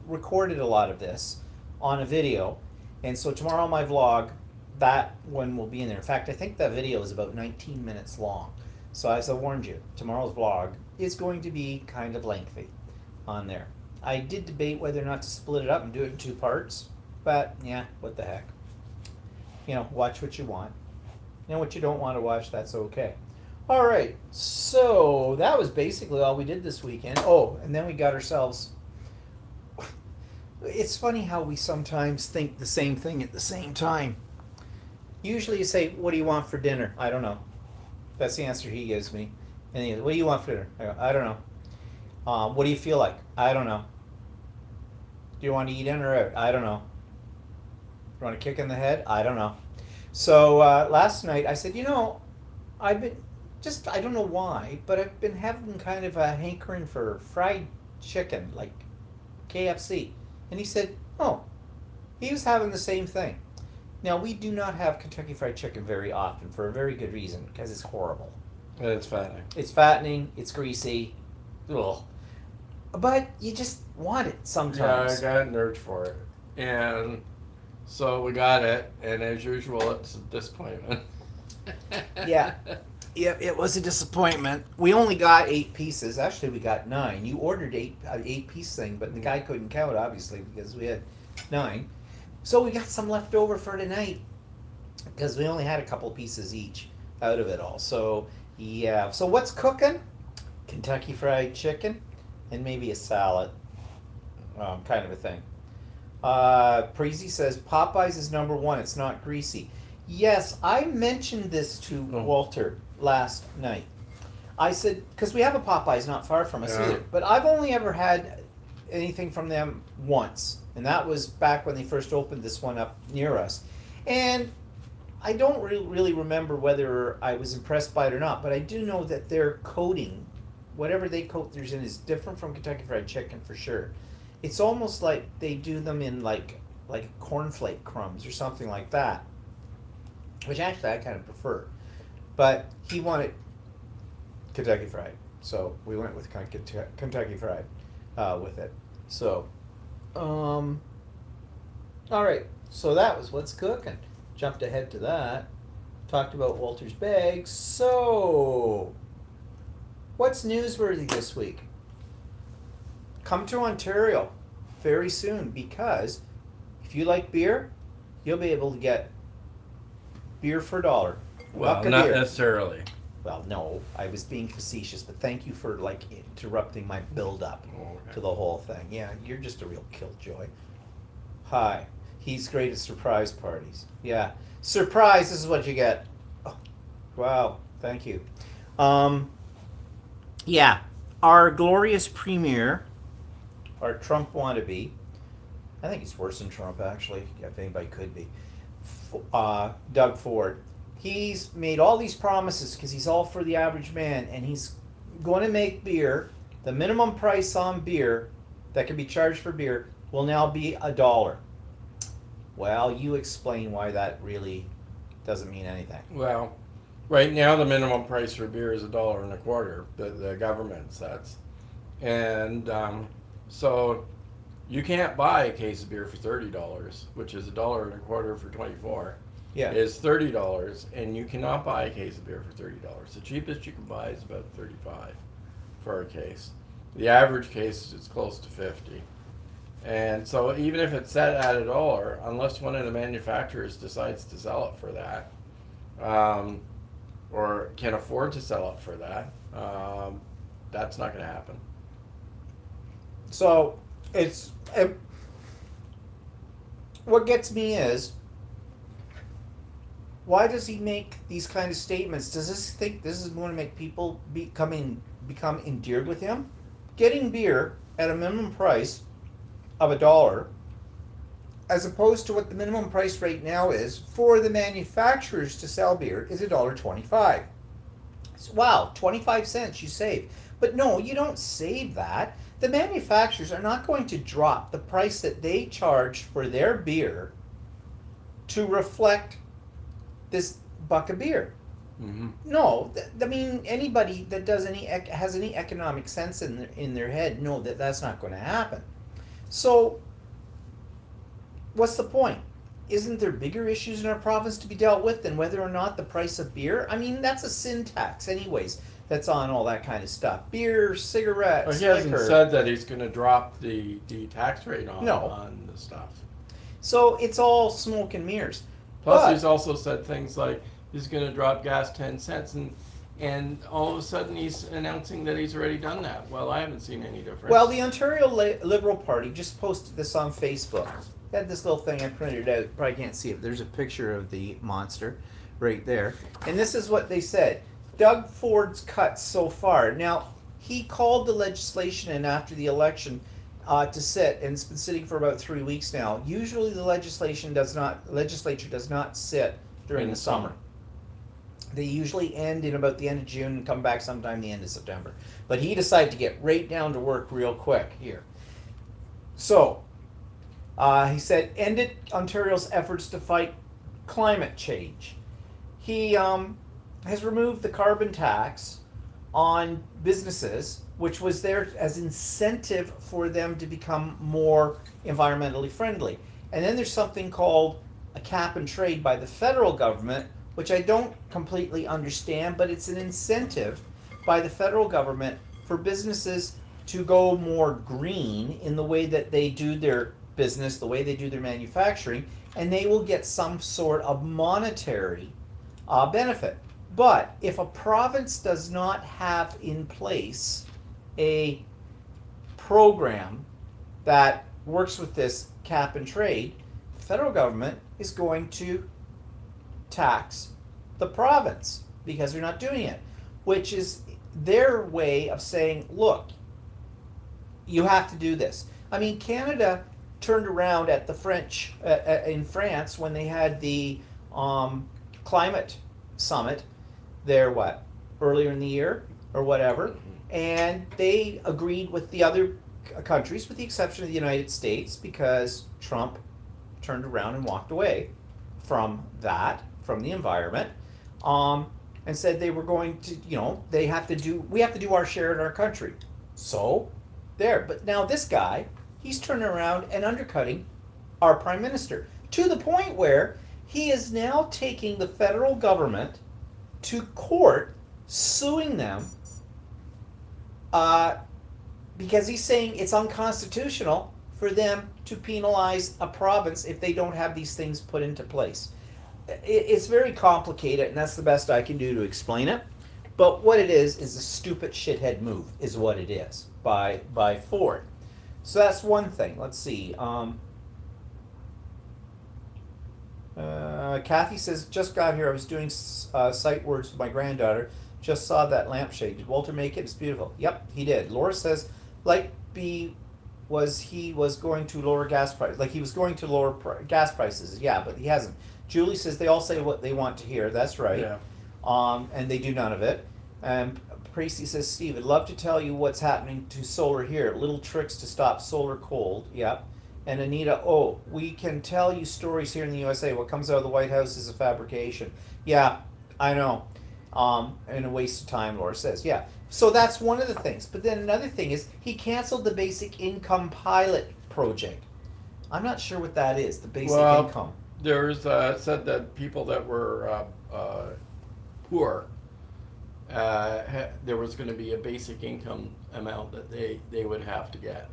recorded a lot of this on a video, and so tomorrow on my vlog, that one will be in there. In fact, I think that video is about 19 minutes long. So as I warned you, tomorrow's vlog is going to be kind of lengthy on there. I did debate whether or not to split it up and do it in 2 parts, but yeah, what the heck. Watch what you want. What you don't want to watch, that's okay. All right, so that was basically all we did this weekend. Oh, and then we got ourselves... It's funny how we sometimes think the same thing at the same time. Usually you say, what do you want for dinner? I don't know. That's the answer he gives me. And he goes, what do you want for dinner? I go, I don't know. What do you feel like? I don't know. Do you want to eat in or out? I don't know. You want a kick in the head? I don't know. So last night I said, I've been I don't know why, but I've been having kind of a hankering for fried chicken, like KFC. And he said, oh, he was having the same thing. Now, we do not have Kentucky Fried Chicken very often for a very good reason, because it's horrible. And it's fattening. It's fattening, it's greasy, ugh. But you just want it sometimes. Yeah, I got an urge for it. And so we got it, and as usual, it's a disappointment. Yeah. Yep, it was a disappointment. We only got 8 pieces. Actually, we got 9. You ordered 8-piece thing, but the guy couldn't count, obviously, because we had 9. So we got some left over for tonight, because we only had a couple pieces each out of it all. So, yeah. So what's cooking? Kentucky Fried Chicken and maybe a salad, kind of a thing. Preezy says, Popeyes is number 1. It's not greasy. Yes, I mentioned this to Walter last night. I said, because we have a Popeyes not far from us either, but I've only ever had anything from them once, and that was back when they first opened this one up near us. And I don't really remember whether I was impressed by it or not, but I do know that their coating, whatever they coat theirs in, is different from Kentucky Fried Chicken for sure. It's almost like they do them in like cornflake crumbs or something like that, which actually I kind of prefer. But he wanted Kentucky Fried, so we went with Kentucky Fried with it. So, all right. So that was what's cooking. Jumped ahead to that. Talked about Walter's bags. So, what's newsworthy this week? Come to Ontario very soon, because if you like beer, you'll be able to get beer for $1. Well, Buck a not beer. necessarily. Well, no, I was being facetious, but thank you for interrupting my build up to the whole thing. Yeah, you're just a real killjoy. Hi. He's great at surprise parties. Yeah. Surprise, this is what you get. Oh, wow, thank you. Yeah, our glorious premier, our Trump wannabe, I think he's worse than Trump, actually, if anybody could be, Doug Ford. He's made all these promises because he's all for the average man, and he's going to make beer, the minimum price on beer that can be charged for beer will now be $1. Well, you explain why that really doesn't mean anything. Well, right now the minimum price for beer is $1.25. The government sets, and so you can't buy a case of beer for $30, which is $1.25 for 24. Yeah. Is $30, and you cannot buy a case of beer for $30. The cheapest you can buy is about $35 for a case. The average case is close to $50. And so even if it's set at $1, unless one of the manufacturers decides to sell it for that, or can afford to sell it for that, that's not going to happen. So what gets me is, why does he make these kind of statements? Does this think this is going to make people become endeared with him? Getting beer at a minimum price of $1, as opposed to what the minimum price right now is for the manufacturers to sell beer, is $1.25. So, wow, 25 cents you save. But no, you don't save that. The manufacturers are not going to drop the price that they charge for their beer to reflect this buck of beer. Mm-hmm. No, I mean, anybody that has any economic sense in their head know that that's not going to happen. So, what's the point? Isn't there bigger issues in our province to be dealt with than whether or not the price of beer? I mean, that's a sin tax anyways, that's on all that kind of stuff. Beer, cigarettes, Well, he hasn't liquor. said that he's going to drop the tax rate on the stuff. So, it's all smoke and mirrors. Plus, he's also said things like he's going to drop gas 10 cents, and all of a sudden he's announcing that he's already done that. Well, I haven't seen any difference. Well, the Ontario Liberal Party just posted this on Facebook. They had this little thing I printed out. Probably can't see it. There's a picture of the monster right there. And this is what they said. Doug Ford's cuts so far. Now, he called the legislation in after the election to sit, and it's been sitting for about 3 weeks now. Usually the legislature does not sit during the summer. They usually end in about the end of June and come back sometime the end of September. But he decided to get right down to work real quick here. So, he said, ended Ontario's efforts to fight climate change. He has removed the carbon tax on businesses, which was there as incentive for them to become more environmentally friendly. And then there's something called a cap and trade by the federal government, which I don't completely understand, but it's an incentive by the federal government for businesses to go more green in the way that they do their business, the way they do their manufacturing, and they will get some sort of monetary benefit. But if a province does not have in place a program that works with this cap and trade, the federal government is going to tax the province because they're not doing it, which is their way of saying, look, you have to do this. I mean, Canada turned around at the French in France when they had the climate summit there, earlier in the year or whatever, and they agreed with the other countries, with the exception of the United States, because Trump turned around and walked away from the environment, and said they were going to, we have to do our share in our country. So, there. But now this guy, he's turning around and undercutting our prime minister to the point where he is now taking the federal government to court, suing them, because he's saying it's unconstitutional for them to penalize a province if they don't have these things put into place. It's very complicated, and that's the best I can do to explain it. But what it is a stupid shithead move, is what it is, by Ford. So that's one thing. Let's see. Kathy says, just got here. I was doing sight words with my granddaughter. Just saw that lampshade. Did Walter make it? It's beautiful. Yep, he did. Laura says, like he was going to lower gas prices. Like he was going to lower gas prices. Yeah, but he hasn't. Julie says they all say what they want to hear. That's right. Yeah. And they do none of it. And Precy says, Steve, I'd love to tell you what's happening to solar here. Little tricks to stop solar cold. Yep. And Anita, we can tell you stories here in the USA. What comes out of the White House is a fabrication. Yeah, I know. And a waste of time, Laura says. Yeah. So that's one of the things. But then another thing is he canceled the basic income pilot project. I'm not sure what that is, the basic income. There's said that people that were poor, there was going to be a basic income amount that they would have to get.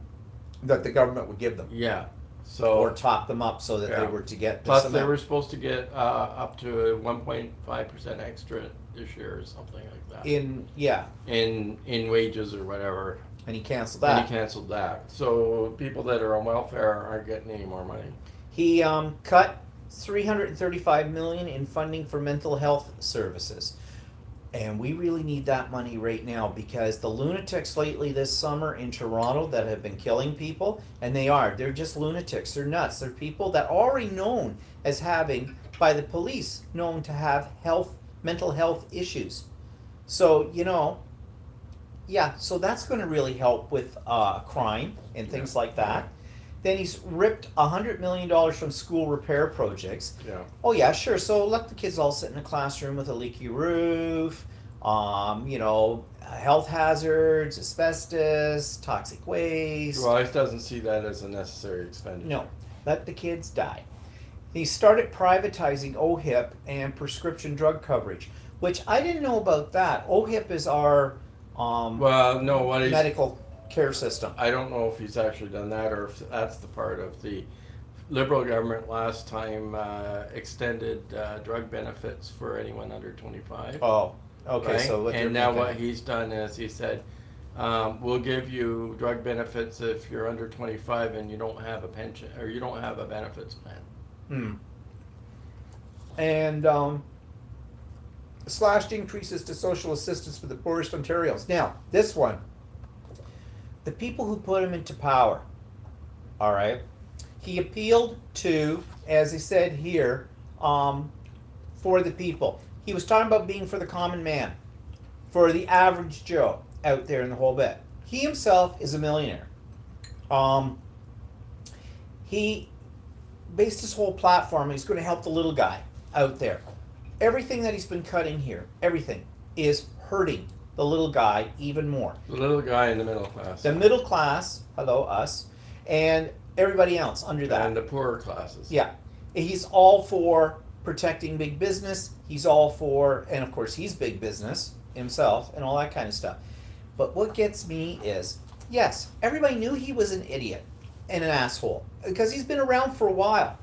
That the government would give them. Yeah. So or top them up so that they were to get this plus amount. They were supposed to get up to 1.5% extra this year or something like that. In wages or whatever. And he canceled that. So people that are on welfare aren't getting any more money. He cut $335 million in funding for mental health services. And we really need that money right now, because the lunatics lately this summer in Toronto that have been killing people, and they're just lunatics, they're nuts. They're people that are already known as having, by the police, known to have mental health issues. So, so that's going to really help with crime and things like that. Then he's ripped $100 million from school repair projects. Yeah. Oh yeah, sure. So let the kids all sit in a classroom with a leaky roof, health hazards, asbestos, toxic waste. Well, he doesn't see that as a necessary expenditure. No, let the kids die. He started privatizing OHIP and prescription drug coverage, which I didn't know about that. OHIP is our medical care system. I don't know if he's actually done that, or if that's the part of the Liberal government last time extended drug benefits for anyone under 25. Oh, okay. Right? So and now what he's done is he said, we'll give you drug benefits if you're under 25 and you don't have a pension or you don't have a benefits plan. And slashed increases to social assistance for the poorest Ontarians. Now, this one. The people who put him into power, all right, he appealed to, as he said here, for the people. He was talking about being for the common man, for the average Joe out there in the whole bit. He himself is a millionaire. He based his whole platform, he's going to help the little guy out there. Everything that he's been cutting here, everything, is hurting the little guy even more. The little guy in the middle class. The middle class, hello, us, and everybody else under that. And the poorer classes. Yeah. He's all for protecting big business. He's all for, and of course he's big business himself and all that kind of stuff. But what gets me is, yes, everybody knew he was an idiot and an asshole because he's been around for a while.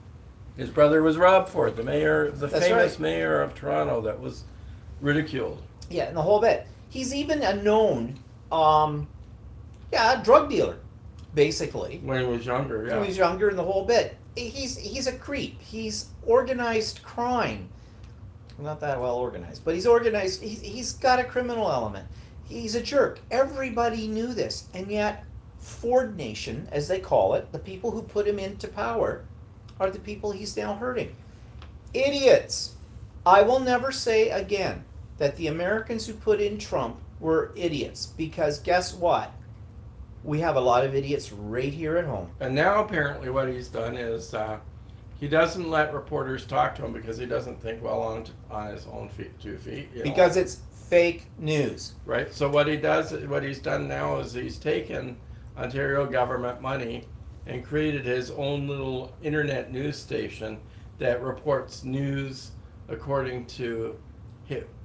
His brother was Rob Ford, the mayor, That's famous right. mayor of Toronto that was ridiculed. Yeah, and the whole bit. He's even a known, drug dealer, basically. When he was younger, yeah. When he was younger and the whole bit. He's a creep. He's organized crime. Not that well organized, but he's organized. He's got a criminal element. He's a jerk. Everybody knew this, and yet Ford Nation, as they call it, the people who put him into power, are the people he's now hurting. Idiots. I will never say again that the Americans who put in Trump were idiots, because guess what? We have a lot of idiots right here at home. And now apparently what he's done is he doesn't let reporters talk to him because he doesn't think well on his own 2 feet. Because it's fake news. Right. So what he's done now is he's taken Ontario government money and created his own little internet news station that reports news according to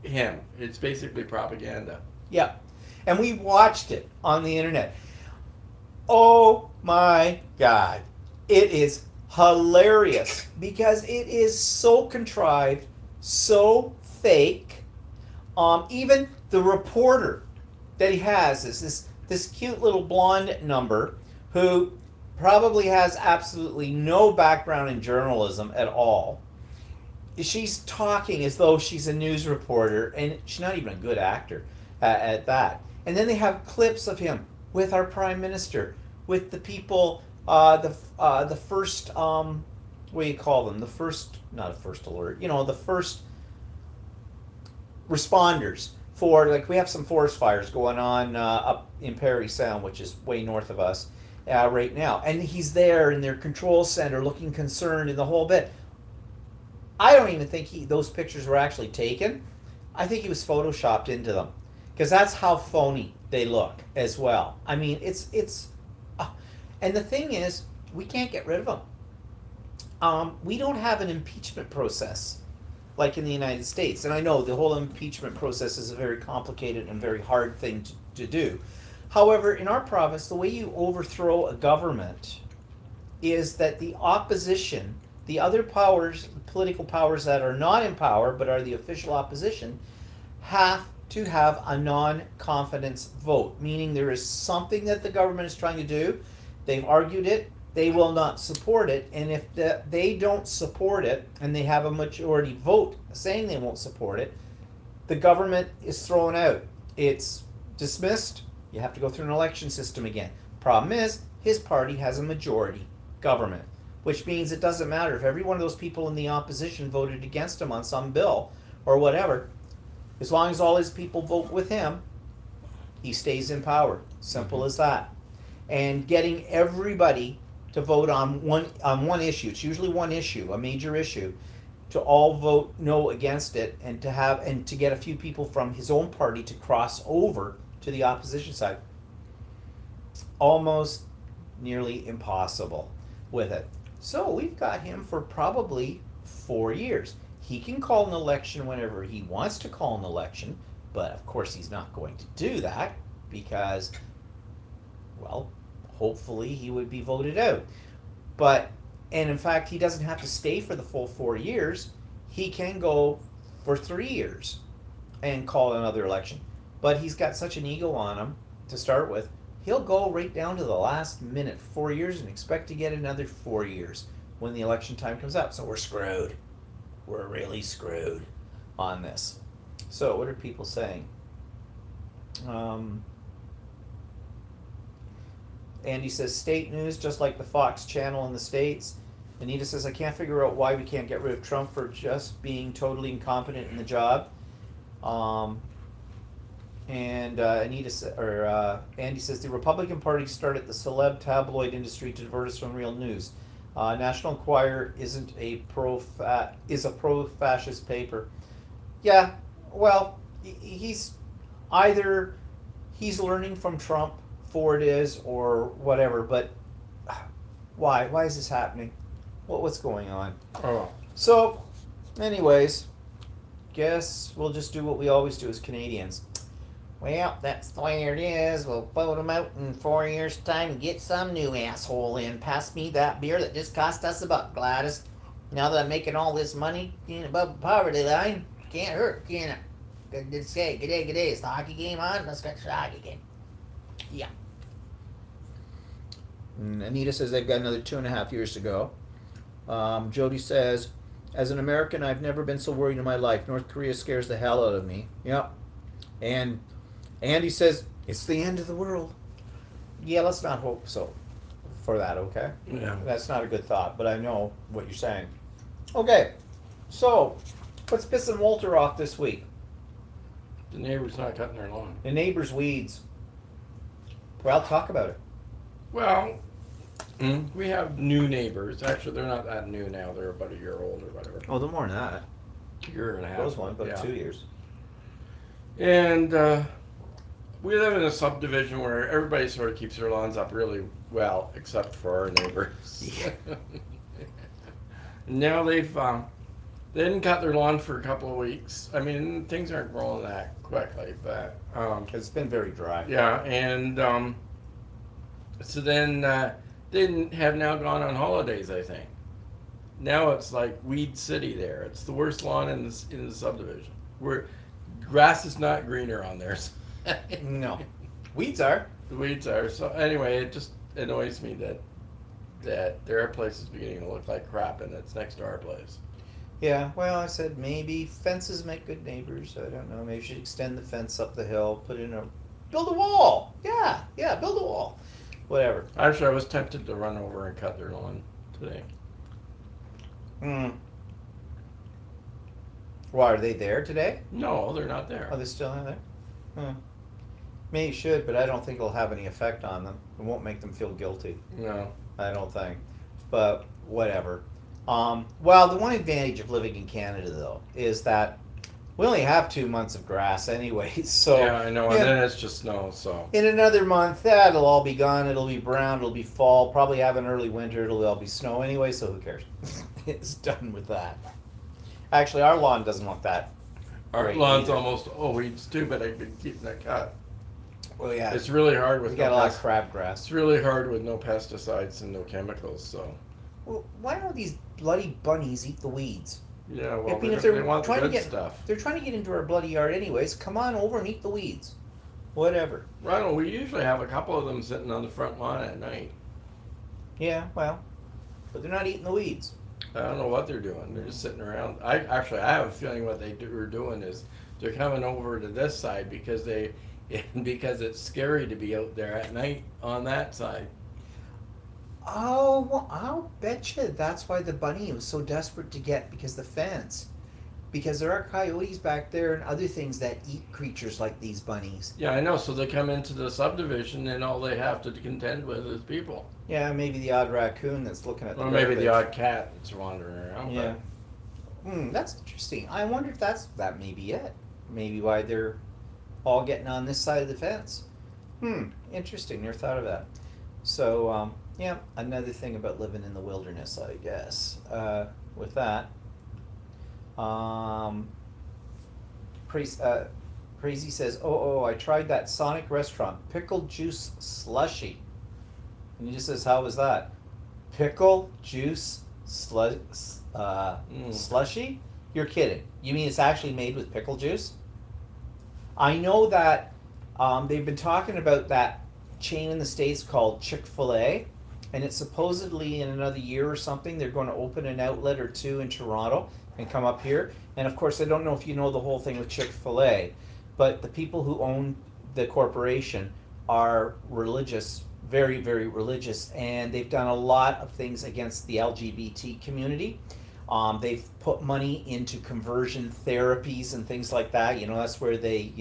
him. It's basically propaganda. Yeah. And we watched it on the internet. Oh my God. It is hilarious because it is so contrived, so fake. Even the reporter that he has is this cute little blonde number who probably has absolutely no background in journalism at all. She's talking as though she's a news reporter, and she's not even a good actor at that. And then they have clips of him with our prime minister, with the people, the first, what do you call them? The first, not a first alert, the first responders for, like, we have some forest fires going on up in Parry Sound, which is way north of us right now. And he's there in their control center looking concerned and the whole bit. I don't even think those pictures were actually taken. I think he was photoshopped into them, because that's how phony they look as well. I mean, it's and the thing is, we can't get rid of them. We don't have an impeachment process like in the United States. And I know the whole impeachment process is a very complicated and very hard thing to do. However, in our province, the way you overthrow a government is that the opposition, the other powers, political powers that are not in power but are the official opposition, have to have a non-confidence vote, meaning there is something that the government is trying to do. They've argued it. They will not support it. And if they don't support it and they have a majority vote saying they won't support it, the government is thrown out. It's dismissed. You have to go through an election system again. Problem is, his party has a majority government, which means it doesn't matter if every one of those people in the opposition voted against him on some bill or whatever. As long as all his people vote with him, he stays in power. Simple as that. And getting everybody to vote on one issue, it's usually one issue, a major issue, to all vote no against it, and to get a few people from his own party to cross over to the opposition side. Almost nearly impossible with it. So we've got him for probably 4 years. He can call an election whenever he wants to call an election, but of course he's not going to do that because, well, hopefully he would be voted out. And in fact, he doesn't have to stay for the full 4 years. He can go for 3 years and call another election. But he's got such an ego on him to start with. He'll go right down to the last minute, 4 years, and expect to get another 4 years when the election time comes up. So we're screwed. We're really screwed on this. So what are people saying? Andy says, state news, just like the Fox channel in the States. Anita says, I can't figure out why we can't get rid of Trump for just being totally incompetent in the job. And Andy says, the Republican Party started the celeb tabloid industry to divert us from real news. National Enquirer is a pro-fascist paper. Yeah, well, he's learning from Trump, Ford is, or whatever, but why? Why is this happening? What's going on? Oh. So, anyways, guess we'll just do what we always do as Canadians. Well, that's the way it is. We'll vote them out in 4 years' time and get some new asshole in. Pass me that beer that just cost us $1, Gladys. Now that I'm making all this money above the poverty line, can't hurt, can it? Good to say, good day. Is the hockey game on? Let's get the hockey game. Yeah. Anita says they've got another 2.5 years to go. Jody says, as an American, I've never been so worried in my life. North Korea scares the hell out of me. Yep. And Andy says, it's the end of the world. Yeah, let's not hope so for that, okay? Yeah. That's not a good thought, but I know what you're saying. Okay, so What's pissing Walter off this week? The neighbor's not cutting their lawn. The neighbor's weeds. Well, talk about it. Well, we have new neighbors. Actually, they're not that new now. They're about a year old or whatever. Oh, they're more than that. Year and a half. Those one, about yeah. 2 years. And we live in a subdivision where everybody sort of keeps their lawns up really well, except for our neighbors. Yeah. Now they didn't cut their lawn for a couple of weeks. I mean, things aren't growing that quickly, but It's been very dry. yeah. And so then they have now gone on holidays. I think now it's like weed city there. It's the worst lawn in the subdivision. Where grass is not greener on there. No. Weeds are. The weeds are. So anyway, it just annoys me that there are places beginning to look like crap, and it's next to our place. Yeah, well, I said maybe fences make good neighbors. I don't know. Maybe you should extend the fence up the hill, build a wall. Yeah, build a wall. Whatever. Actually, I was tempted to run over and cut their lawn today. Why, are they there today? No, they're not there. Are they still in there? Maybe you should, but I don't think it'll have any effect on them. It won't make them feel guilty. No. I don't think. But whatever. Well, the one advantage of living in Canada, though, is that we only have 2 months of grass anyway. So Yeah, I know, and then it's just snow. So in another month, that'll all be gone. It'll be brown. It'll be fall. Probably have an early winter. It'll all be snow anyway. So who cares? It's done with that. Actually, our lawn doesn't look that. our great lawn's either. almost weeds too, but I've been keeping that cut. Well, yeah. It's really hard with We got a lot of It's crabgrass. really hard with no pesticides and no chemicals. So Well, why don't these bloody bunnies eat the weeds? yeah, well, I mean, if they they're want the trying to good get, stuff. they're trying to get into our bloody yard anyways. Come on over and eat the weeds. Whatever. Ronald, we usually have a couple of them sitting on the front lawn at night. Yeah, well, but they're not eating the weeds. I don't know what they're doing. They're just sitting around. I have a feeling what are doing is they're coming over to this side because because it's scary to be out there at night on that side. Oh, well, I'll bet you that's why the bunny was so desperate to get because the fence. Because there are coyotes back there and other things that eat creatures like these bunnies. Yeah, I know. So they come into the subdivision and all they have to contend with is people. Yeah, maybe the odd raccoon that's looking at the Or maybe the garbage. odd cat that's wandering around. Yeah. That's interesting. I wonder if that may be it. Maybe why they're all getting on this side of the fence. Interesting. Never thought of that. So, yeah, another thing about living in the wilderness, I guess. With that, Crazy says, oh, I tried that Sonic restaurant, pickle juice slushy. And he just says, how was that? Pickle juice slushy? You're kidding. You mean it's actually made with pickle juice? I know that they've been talking about that chain in the States called Chick-fil-A, and it's supposedly in another year or something they're going to open an outlet or two in Toronto and come up here. And of course, I don't know if you know the whole thing with Chick-fil-A, but the people who own the corporation are religious, very, very religious, and they've done a lot of things against the LGBT community. They've put money into conversion therapies and things like that. That's where they,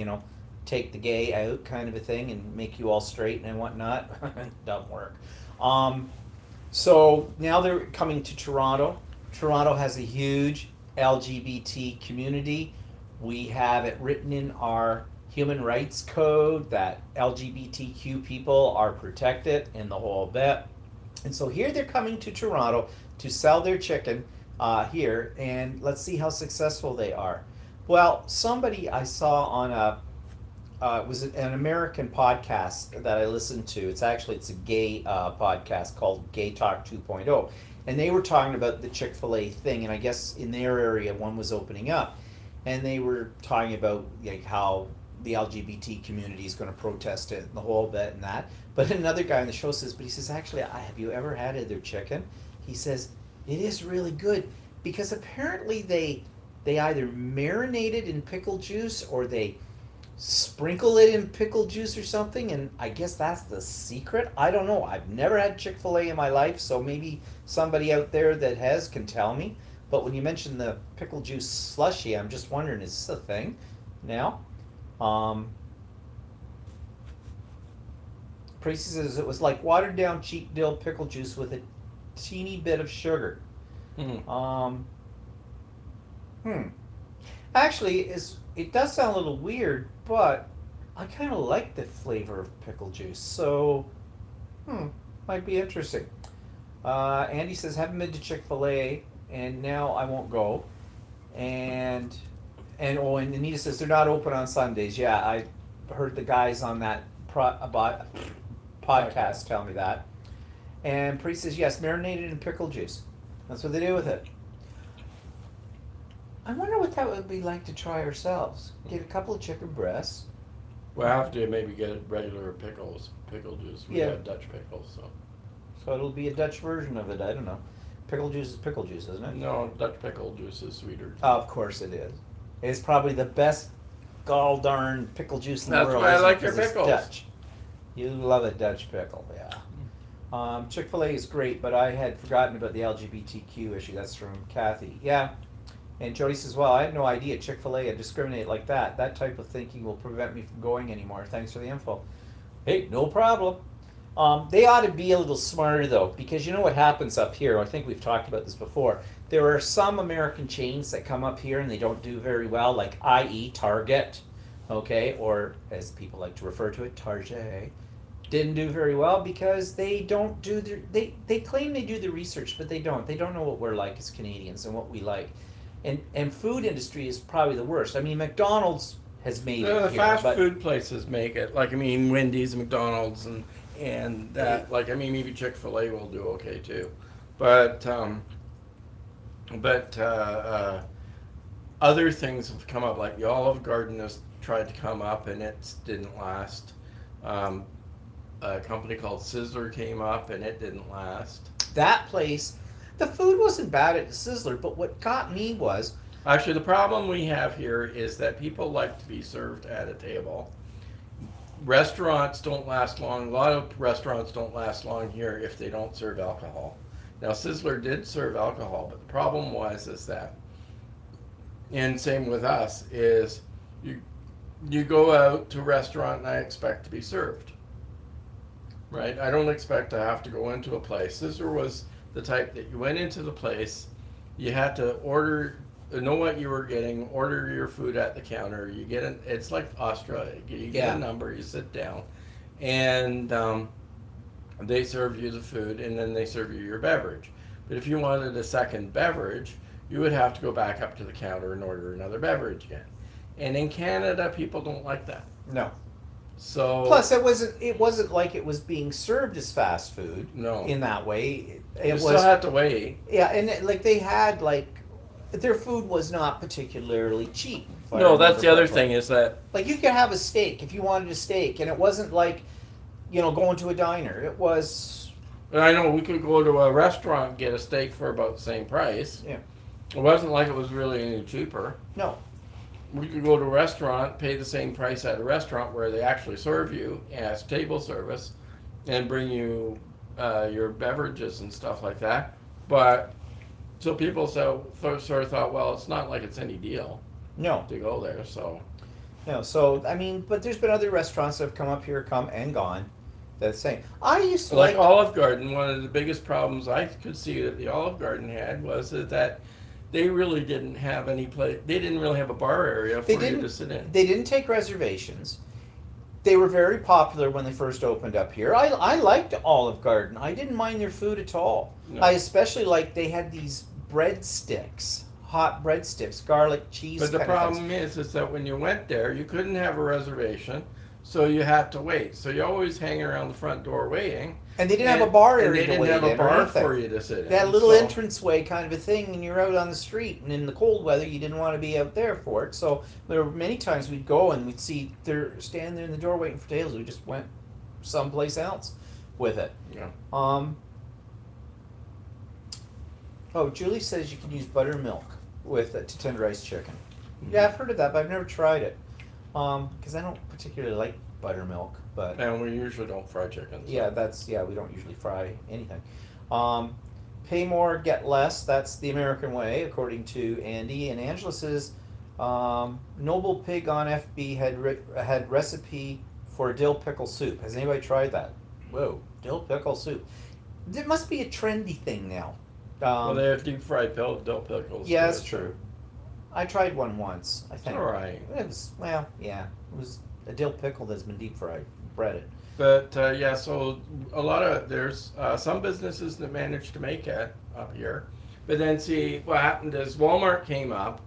take the gay out kind of a thing and make you all straight and whatnot. Doesn't work. So now they're coming to Toronto. Toronto has a huge LGBT community. We have it written in our human rights code that LGBTQ people are protected in the whole bit. And so here they're coming to Toronto to sell their chicken here, and let's see how successful they are. Well, somebody I saw on it was an American podcast that I listened to. It's a gay podcast called Gay Talk 2.0. And they were talking about the Chick-fil-A thing, and I guess in their area one was opening up. And they were talking about how the LGBT community is going to protest it and the whole bit and that. But another guy on the show says, actually, have you ever had their chicken? He says, it is really good because apparently they either marinate it in pickle juice or they sprinkle it in pickle juice or something, and I guess that's the secret. I don't know. I've never had Chick-fil-A in my life, so maybe somebody out there that has can tell me. But when you mentioned the pickle juice slushy, I'm just wondering, is this a thing now? Tracy says it was like watered down cheap dill pickle juice with a teeny bit of sugar. Mm. Hmm. Actually, it does sound a little weird, but I kind of like the flavor of pickle juice. So, might be interesting. Andy says haven't been to Chick-fil-A, and now I won't go. And Anita says they're not open on Sundays. Yeah, I heard the guys on that podcast tell me that. And Priest says yes, marinated in pickle juice. That's what they do with it. I wonder what that would be like to try ourselves. Get a couple of chicken breasts. We'll have to maybe get regular pickle juice. We Yeah. have Dutch pickles, so. So it'll be a Dutch version of it. I don't know. Pickle juice is pickle juice, isn't it? No, Dutch pickle juice is sweeter. Of course it is. It's probably the best gall darn pickle juice in the That's world. why I isn't it? like your 'Cause it's pickles. Dutch. You love a Dutch pickle, yeah. Chick-fil-A is great, but I had forgotten about the LGBTQ issue. That's from Kathy. Yeah. And Jody says, well, I had no idea Chick-fil-A had discriminated like that. That type of thinking will prevent me from going anymore. Thanks for the info. Hey, no problem. They ought to be a little smarter, though, because you know what happens up here? I think we've talked about this before. There are some American chains that come up here and they don't do very well, like i.e. Target, okay, or as people like to refer to it, Target. Didn't do very well because they don't do they claim they do the research, but they don't. They don't know what we're like as Canadians and what we like. And food industry is probably the worst. I mean, McDonald's has made it The here, fast but food places make it. Like, I mean, Wendy's, McDonald's, and that. Like, I mean, maybe Chick-fil-A will do okay too. But other things have come up. Like the Olive Garden has tried to come up and it didn't last. A company called Sizzler came up and it didn't last. that place, the food wasn't bad at the Sizzler, but what got me was Actually, the problem we have here is that people like to be served at a table. Restaurants don't last long. A lot of restaurants don't last long here if they don't serve alcohol. Now, Sizzler did serve alcohol, but the problem is that, and same with us, is you go out to a restaurant and I expect to be served. Right? I don't expect to have to go into a place. Sizzler was the type that you went into the place, you had to order, know what you were getting, order your food at the counter. You get it. It's like Australia. You get a number, you sit down, and they serve you the food, and then they serve you your beverage. But if you wanted a second beverage, you would have to go back up to the counter and order another beverage again. And in Canada, people don't like that. no. So Plus, it wasn't like it was being served as fast food. No. In that way, you it still was. have to wait. Yeah, and like they had their food was not particularly cheap. if I No, that's remember the other correctly. thing is that Like you could have a steak if you wanted a steak, and it wasn't like, going to a diner. It was. I know we could go to a restaurant, get a steak for about the same price. Yeah. It wasn't like it was really any cheaper. No. We could go to a restaurant, pay the same price at a restaurant where they actually serve you as table service and bring you your beverages and stuff like that. But so people sort of thought, well, it's not like it's any deal No. to go there. So No. So I mean, but there's been other restaurants that have come up here, come and gone. That's saying I used to like Olive Garden, one of the biggest problems I could see that the Olive Garden had was that they really didn't have any place. They didn't really have a bar area for you to sit in. They didn't take reservations. They were very popular when they first opened up here. I liked Olive Garden. I didn't mind their food at all. No. I especially liked they had these breadsticks, hot breadsticks, garlic cheese. But the kind of things. problem is that when you went there, you couldn't have a reservation, so you had to wait. So you always hang around the front door waiting. And they didn't have a bar area and they to didn't wait have a in or bar anything. for you to sit in. That little so, entranceway kind of a thing, and you're out on the street, and in the cold weather, you didn't want to be out there for it. So there were many times we'd go and we'd see they're standing there in the door waiting for tables. We just went someplace else with it. Yeah. Oh, Julie says you can use buttermilk with it to tenderize chicken. Yeah, I've heard of that, but I've never tried it. Because I don't particularly like buttermilk, but And we usually don't fry chicken. So. yeah, we don't usually fry anything. pay more, get less. That's the American way, according to Andy. And Angela says, Noble Pig on FB had recipe for dill pickle soup. Has anybody tried that? Whoa, dill pickle soup. It must be a trendy thing now. Well, they have deep fried dill pickles. Yeah, too, that's true. I tried one once, I think. All right. It was, well, yeah. It was a dill pickle that's been deep fried, breaded. But yeah, so there's some businesses that managed to make it up here. But then see, what happened is Walmart came up,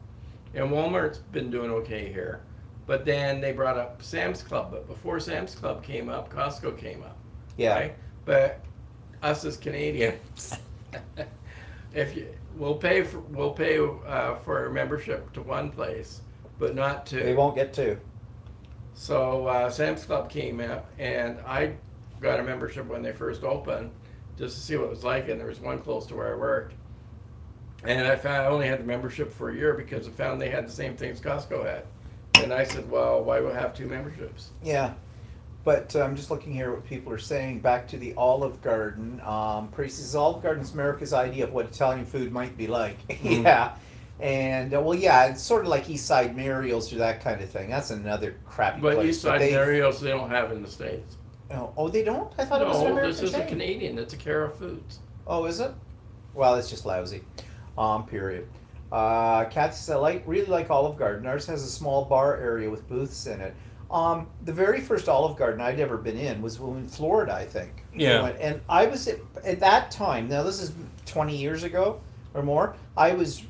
and Walmart's been doing okay here. But then they brought up Sam's Club. But before Sam's Club came up, Costco came up. Yeah. Right? But us as Canadians, if you we'll pay for a membership to one place, but not to. They won't get to. So Sam's Club came out, and I got a membership when they first opened, just to see what it was like. And there was one close to where I worked, and I found I only had the membership for a year because I found they had the same things Costco had. And I said, well, why would I have two memberships? Yeah. But I'm just looking here what people are saying. Back to the Olive Garden. Priest says Olive Garden's America's idea of what Italian food might be like. Yeah. And, well, yeah, it's sort of like East Side Mario's or that kind of thing. That's another crappy But place. East Side Mario's they don't have in the States. Oh, they don't? I thought it was an No, American this is a chain. Canadian. It's a Cara Foods. Oh, is it? Well, it's just lousy. Period. Kathy says, really like Olive Garden. Ours has a small bar area with booths in it. The very first Olive Garden I'd ever been in was in Florida, I think. Yeah. And I was at that time, now this is 20 years ago or more, I was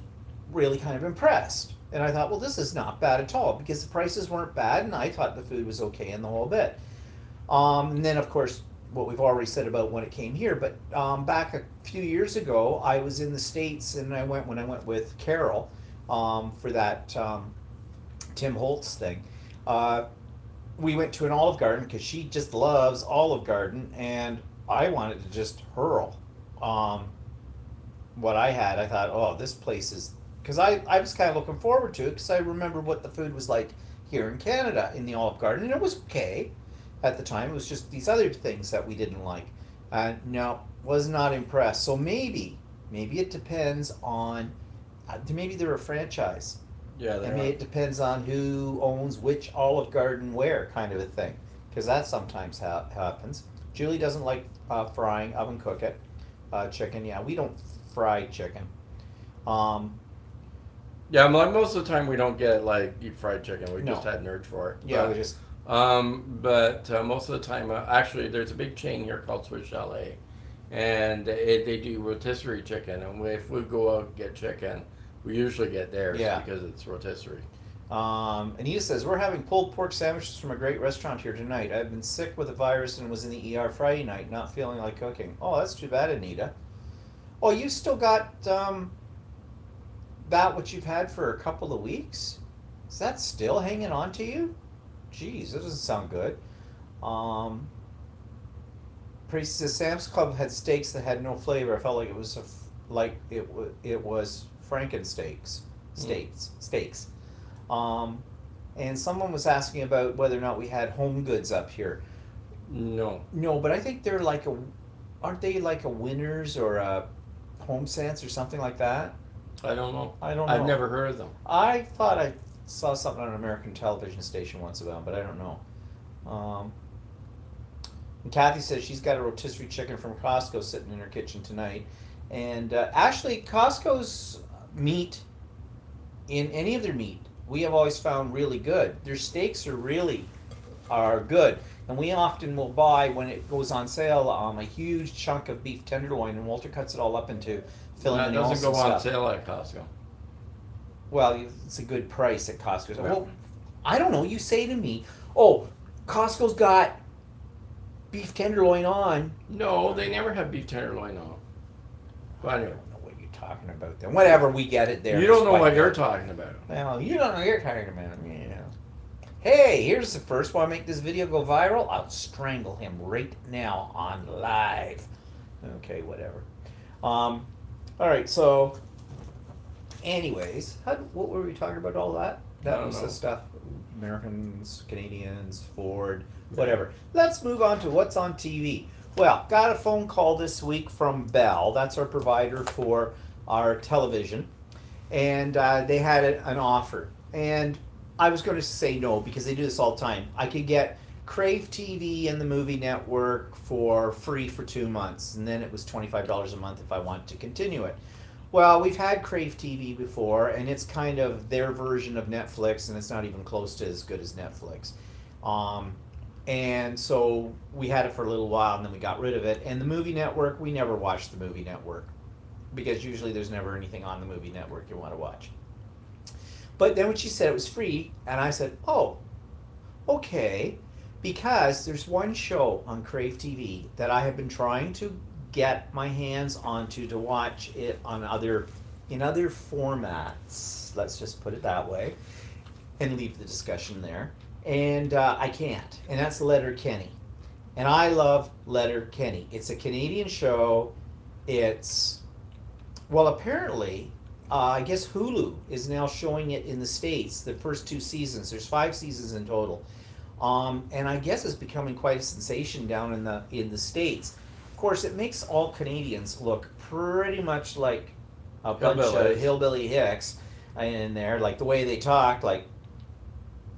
really kind of impressed. And I thought, well, this is not bad at all because the prices weren't bad and I thought the food was okay in the whole bit. And then, of course, what we've already said about when it came here, but back a few years ago, I was in the States and I went with Carol for that Tim Holtz thing. We went to an Olive Garden because she just loves Olive Garden, and I wanted to just hurl what I had. I thought, oh, this place is, because I was kind of looking forward to it because I remember what the food was like here in Canada in the Olive Garden, and it was okay at the time. It was just these other things that we didn't like. No, was not impressed. So maybe it depends on, maybe they're a franchise. Yeah, I mean, it depends on who owns which Olive Garden where, kind of a thing, because that sometimes happens. Julie doesn't like frying, oven cook it. Chicken, yeah, we don't fry chicken. Yeah, most of the time we don't get like deep fried chicken. We No. just had an urge for it. Yeah, But, we just. but most of the time, actually, there's a big chain here called Swiss Chalet, and they do rotisserie chicken. And if we go out and get chicken, we usually get theirs because it's rotisserie. Anita says, we're having pulled pork sandwiches from a great restaurant here tonight. I've been sick with a virus and was in the ER Friday night, not feeling like cooking. Oh, that's too bad, Anita. Oh, you still got that what you've had for a couple of weeks? Is that still hanging on to you? Jeez, that doesn't sound good. Priest says, Sam's Club had steaks that had no flavor. I felt like it was it was Frankensteaks. Steaks. And someone was asking about whether or not we had Home Goods up here. No. No, but I think they're aren't they like a Winners or a Home Sense or something like that? I don't know. I've never heard of them. I thought I saw something on an American television station once about them, but I don't know. And Kathy says she's got a rotisserie chicken from Costco sitting in her kitchen tonight. And actually, Costco's meat, in any of their meat, we have always found really good. Their steaks are good. And we often will buy, when it goes on sale, a huge chunk of beef tenderloin, and Walter cuts it all up into filet That mignon doesn't go on stuff. sale at Costco. Well, it's a good price at Costco. Yeah. Well, I don't know. You say to me, oh, Costco's got beef tenderloin on. No, they never have beef tenderloin on. But I anyway, don't know what you're talking about then. Whatever, we get it there. you don't know what you're talking about. Well, you don't know what you're talking about. Yeah. Hey, here's the first one. Make this video go viral. I'll strangle him right now on live. Okay, whatever. All right, so anyways, what were we talking about all that? I That don't was know. the stuff. Americans, Canadians, Ford, whatever. Let's move on to what's on TV. Well, got a phone call this week from Bell. That's our provider for our television. And they had an offer. And I was going to say no because they do this all the time. I could get Crave TV and the movie network for free for 2 months. And then it was $25 a month if I want to continue it. Well, we've had Crave TV before, and it's kind of their version of Netflix, and it's not even close to as good as Netflix. Um, and so we had it for a little while, and then we got rid of it. And the movie network, we never watched the movie network because usually there's never anything on the movie network you want to watch. But then when she said it was free, and I said, oh, okay, because there's one show on Crave TV that I have been trying to get my hands onto to watch it on other formats. Let's just put it that way, and leave the discussion there. And I can't, and that's Letterkenny. And I love Letterkenny. It's a Canadian show. It's well, apparently, I guess Hulu is now showing it in the States. The first 2 seasons. There's 5 seasons in total. And I guess it's becoming quite a sensation down in the States. Of course, it makes all Canadians look pretty much like a bunch of hillbilly hicks in there, like the way they talk, like,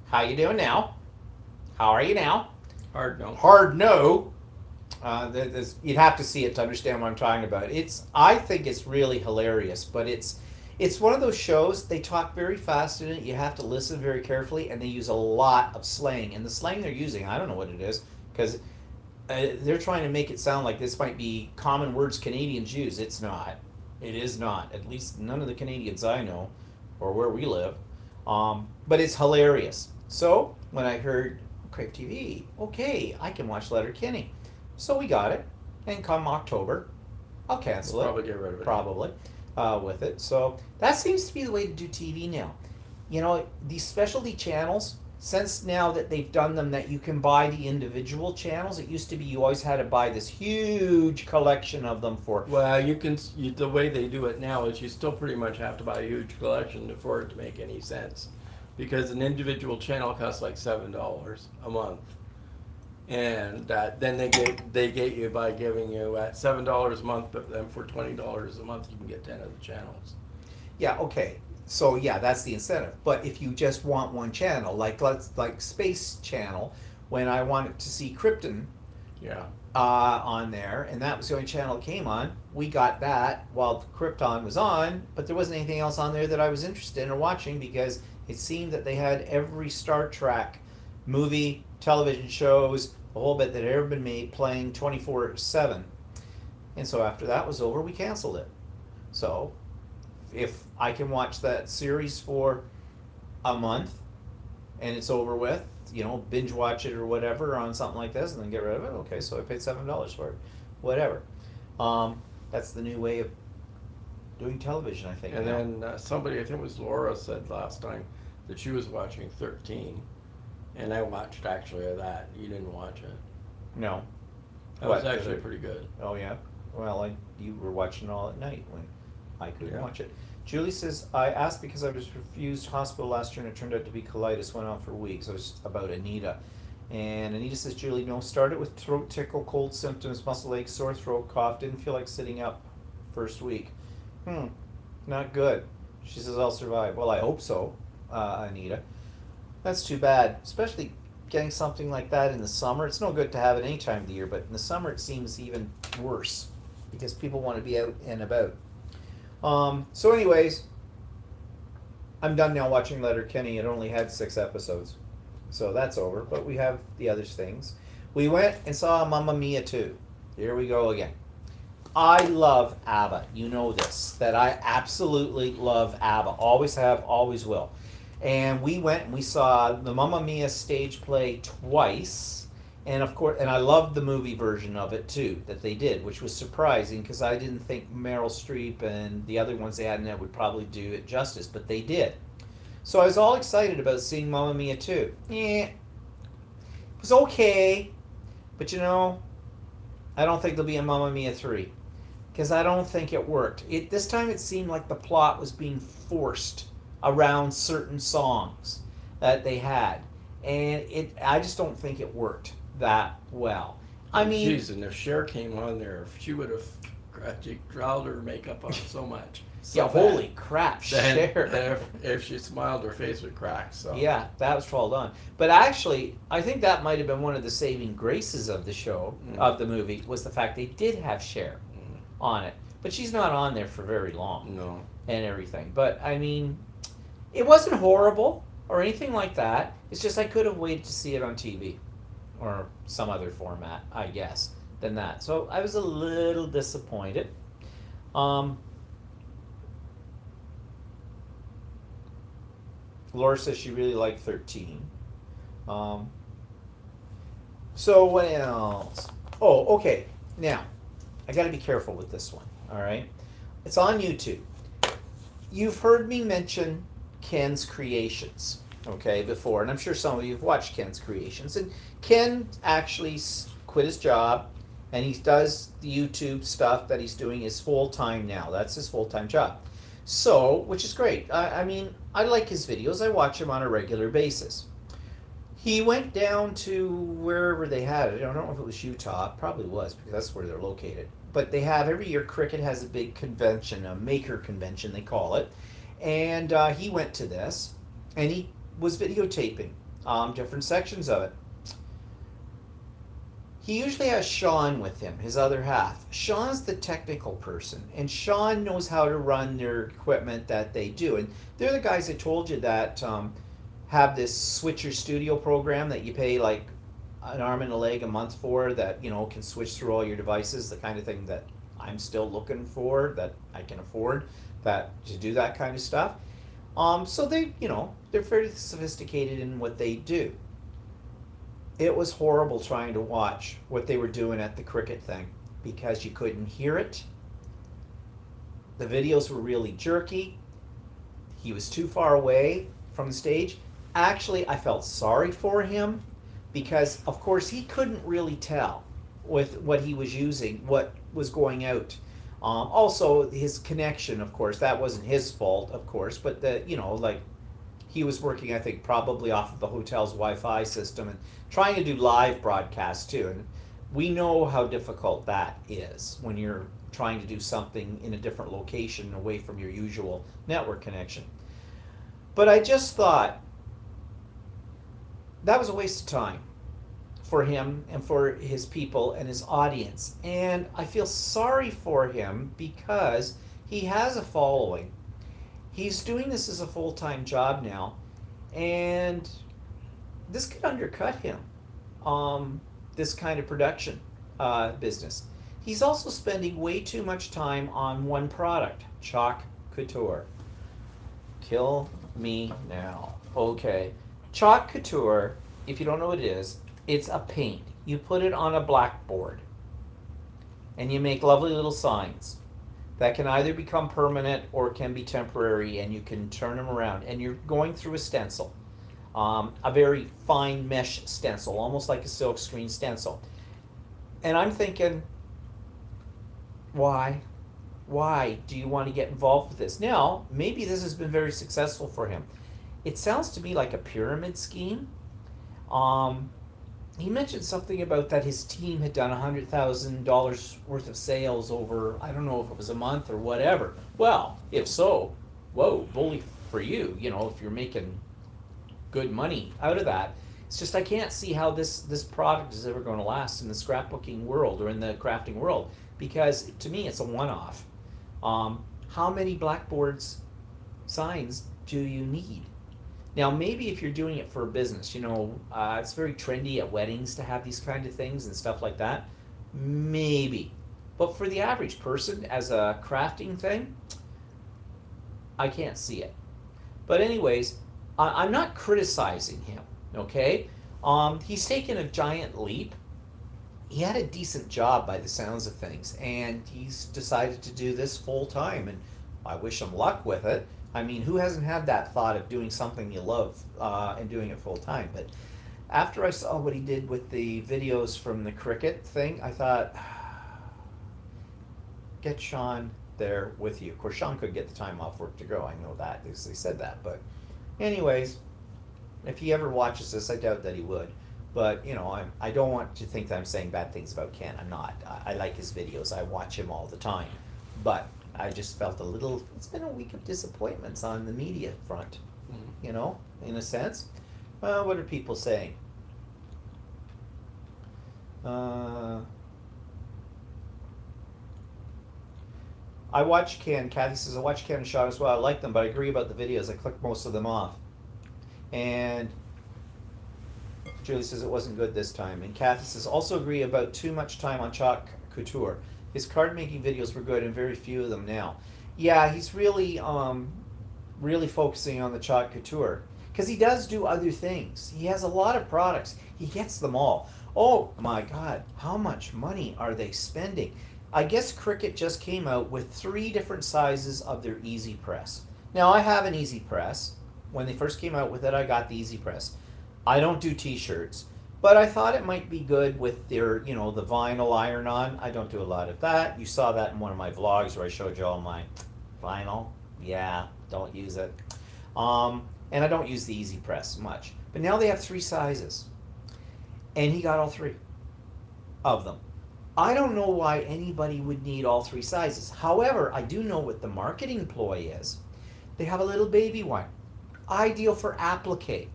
how you doing now? How are you now? Hard no. Hard no. You'd have to see it to understand what I'm talking about. I think it's really hilarious, but it's one of those shows. They talk very fast in it. You have to listen very carefully, and they use a lot of slang. And the slang they're using, I don't know what it is, because they're trying to make it sound like this might be common words Canadians use. It's not. It is not. At least none of the Canadians I know, or where we live. But it's hilarious. So when I heard Crave TV, okay, I can watch Letterkenny. So we got it, and come October, I'll cancel We'll it. probably get rid of it. Probably with it. So that seems to be the way to do TV now. You know, these specialty channels, since now that they've done them that you can buy the individual channels, it used to be you always had to buy this huge collection of them for. Well, the way they do it now is you still pretty much have to buy a huge collection for it to make any sense, because an individual channel costs like $7 a month, and then they get you by giving you at $7 a month, but then for $20 a month you can get 10 of the channels. Yeah, okay. So yeah, that's the incentive. But if you just want one channel, like Space Channel, when I wanted to see Krypton, Yeah. on there, and that was the only channel it came on, we got that while Krypton was on, but there wasn't anything else on there that I was interested in watching because it seemed that they had every Star Trek movie, television shows, a whole bit that had ever been made playing 24/7. And so after that was over, we canceled it. So if I can watch that series for a month and it's over with, binge watch it or whatever on something like this and then get rid of it, okay, so I paid $7 for it. Whatever. That's the new way of doing television, I think. And now. then somebody, I think it was Laura, said last time that she was watching 13, and I watched actually that. You didn't watch it. No. That was What, actually pretty good. Oh, yeah? Well, you were watching all at night when I couldn't Yeah. watch it. Julie says, I asked because I was refused hospital last year and it turned out to be colitis. Went on for weeks. It was about Anita. And Anita says, Julie, no, started with throat tickle, cold symptoms, muscle ache, sore throat, cough. Didn't feel like sitting up first week. Not good. She says, I'll survive. Well, I hope so, Anita. That's too bad, especially getting something like that in the summer. It's no good to have it any time of the year, but in the summer it seems even worse because people want to be out and about. So anyways, I'm done now watching Letterkenny. It only had 6 episodes. So that's over, but we have the other things. We went and saw Mamma Mia 2. Here we go again. I love ABBA. You know this, that I absolutely love ABBA. Always have, always will. And we went and we saw the Mamma Mia stage play twice. And of course, and I loved the movie version of it too that they did, which was surprising because I didn't think Meryl Streep and the other ones they had in it would probably do it justice, but they did. So I was all excited about seeing Mamma Mia 2. It was okay, but I don't think there'll be a Mamma Mia 3 because I don't think it worked. This time it seemed like the plot was being forced around certain songs that they had, and I just don't think it worked that well. I mean, Jeez, and if Cher came on there, she would have growled her makeup on so much. So yeah, holy crap, then, Cher. then if she smiled, her face would crack. So Yeah, that was trolled on. But actually, I think that might have been one of the saving graces of the show, of the movie, was the fact they did have Cher on it. But she's not on there for very long no. and everything. But I mean, it wasn't horrible or anything like that. It's just I could have waited to see it on TV or some other format, I guess, than that. So I was a little disappointed. Laura says she really liked 13. So what else? Oh, okay. Now, I got to be careful with this one. All right, it's on YouTube. You've heard me mention Ken's Creations, okay, before, and I'm sure some of you have watched Ken's Creations. And Ken actually quit his job, and he does the YouTube stuff that he's doing is full time now. That's his full time job. So, which is great. I mean, I like his videos. I watch him on a regular basis. He went down to wherever they had it. I don't know if it was Utah. It probably was, because that's where they're located. But they have, every year, Cricket has a big convention, a maker convention, they call it. And he went to this, and he was videotaping different sections of it. He usually has Sean with him, his other half. Sean's the technical person, and Sean knows how to run their equipment that they do. And they're the guys I told you that have this Switcher Studio program that you pay like an arm and a leg a month for, that, you know, can switch through all your devices, the kind of thing that I'm still looking for, that I can afford, that to do that kind of stuff. So they, you know, they're fairly sophisticated in what they do. It was horrible trying to watch what they were doing at the Cricket thing because you couldn't hear it. The videos were really jerky. He was too far away from the stage. Actually, I felt sorry for him because, of course, he couldn't really tell with what he was using, what was going out. Also, his connection, of course, that wasn't his fault, of course, but you know, like, he was working, I think, probably off of the hotel's Wi-Fi system and trying to do live broadcasts too. And we know how difficult that is when you're trying to do something in a different location away from your usual network connection. But I just thought that was a waste of time for him and for his people and his audience. And I feel sorry for him because he has a following. He's doing this as a full-time job now, and this could undercut him, this kind of production business. He's also spending way too much time on one product, Chalk Couture. Kill me now. Okay. Chalk Couture, if you don't know what it is, it's a paint. You put it on a blackboard, and you make lovely little signs that can either become permanent or can be temporary, and you can turn them around. And you're going through a stencil, a very fine mesh stencil, almost like a silk screen stencil. And I'm thinking, why? Why do you want to get involved with this? Now, maybe this has been very successful for him. It sounds to me like a pyramid scheme. He mentioned something about that his team had done $100,000 worth of sales over, I don't know if it was a month or whatever. Well, if so, whoa, bully for you, you know, if you're making good money out of that. It's just I can't see how this product is ever going to last in the scrapbooking world or in the crafting world, because to me it's a one-off. How many blackboards signs do you need? Now, maybe if you're doing it for a business, you know, it's very trendy at weddings to have these kind of things and stuff like that. Maybe. But for the average person, as a crafting thing, I can't see it. But anyways, I'm not criticizing him, okay? He's taken a giant leap. He had a decent job by the sounds of things, and he's decided to do this full time, and I wish him luck with it. I mean, who hasn't had that thought of doing something you love and doing it full time? But after I saw what he did with the videos from the Cricket thing, I thought, get Sean there with you. Of course, Sean couldn't get the time off work to go. I know that because they said that. But anyways, if he ever watches this, I doubt that he would. But I don't want to think that I'm saying bad things about Ken. I'm not. I like his videos. I watch him all the time. But I just felt a little. It's been a week of disappointments on the media front. In a sense. Well, what are people saying? I watch Ken. Kathy says I watch Ken and Sean as well. I like them, but I agree about the videos. I clicked most of them off. And Julie says it wasn't good this time. And Kathy says also agree about too much time on Chalk Couture. His card making videos were good and very few of them now. Yeah, he's really focusing on the Chalk Couture. Because he does do other things. He has a lot of products. He gets them all. Oh my God, how much money are they spending? I guess Cricut just came out with 3 different sizes of their Easy Press. Now I have an Easy Press. When they first came out with it, I got the Easy Press. I don't do t-shirts, but I thought it might be good with their, the vinyl iron-on. I don't do a lot of that. You saw that in one of my vlogs where I showed you all my vinyl. Yeah, don't use it. And I don't use the Easy Press much. But now they have 3 sizes. And he got all 3 of them. I don't know why anybody would need all 3 sizes. However, I do know what the marketing ploy is. They have a little baby one. Ideal for applique.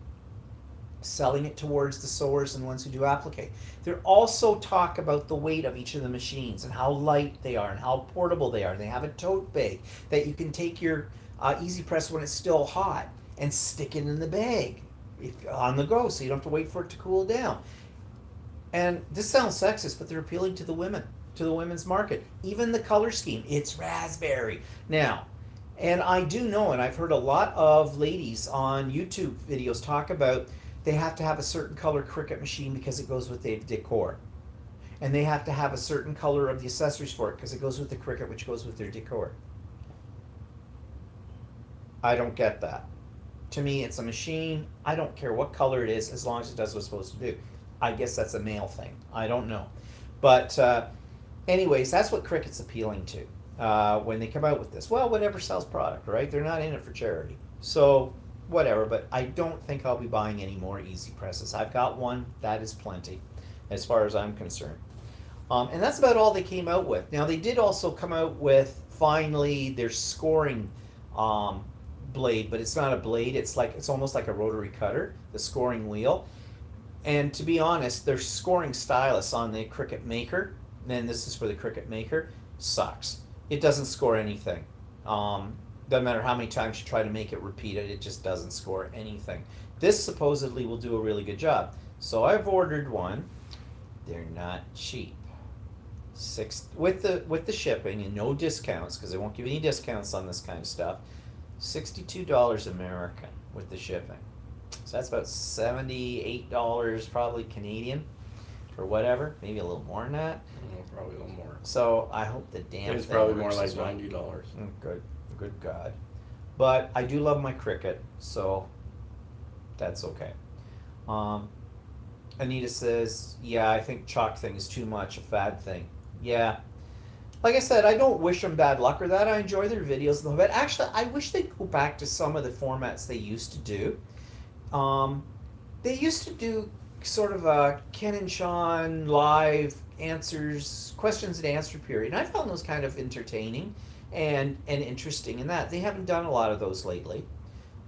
Selling it towards the sewers and ones who do applique. They also talk about the weight of each of the machines and how light they are and how portable they are. They have a tote bag that you can take your Easy Press when it's still hot and stick it in the bag on the go, so you don't have to wait for it to cool down. And this sounds sexist, but they're appealing to the women, to the women's market. Even the color scheme, it's raspberry. Now, and I do know, and I've heard a lot of ladies on YouTube videos talk about they have to have a certain color Cricut machine because it goes with the decor. And they have to have a certain color of the accessories for it because it goes with the Cricut, which goes with their decor. I don't get that. To me, it's a machine. I don't care what color it is as long as it does what it's supposed to do. I guess that's a male thing. I don't know. But anyways, that's what Cricut's appealing to when they come out with this. Well, whatever sells product, right? They're not in it for charity. So whatever, but I don't think I'll be buying any more Easy Presses. I've got one. That is plenty as far as I'm concerned. And that's about all they came out with. Now, they did also come out with, finally, their scoring blade, but it's not a blade. It's almost like a rotary cutter, the scoring wheel. And to be honest, their scoring stylus on the Cricut Maker, and this is for the Cricut Maker, sucks. It doesn't score anything. Doesn't matter how many times you try to make it repeat it, it just doesn't score anything. This supposedly will do a really good job. So I've ordered one. They're not cheap. With the shipping and no discounts, because they won't give any discounts on this kind of stuff, $62 American with the shipping. So that's about $78 probably Canadian or whatever, maybe a little more than that. Probably a little more. So I hope the damn It's thing probably more works like as well. $90. Good God. But I do love my Cricut, so that's okay. Anita says, yeah, I think chalk thing is too much, a fad thing. Yeah. Like I said, I don't wish them bad luck or that. I enjoy their videos, but actually, I wish they'd go back to some of the formats they used to do. They used to do sort of a Ken and Sean live questions and answer period. And I found those kind of entertaining and interesting in that. They haven't done a lot of those lately.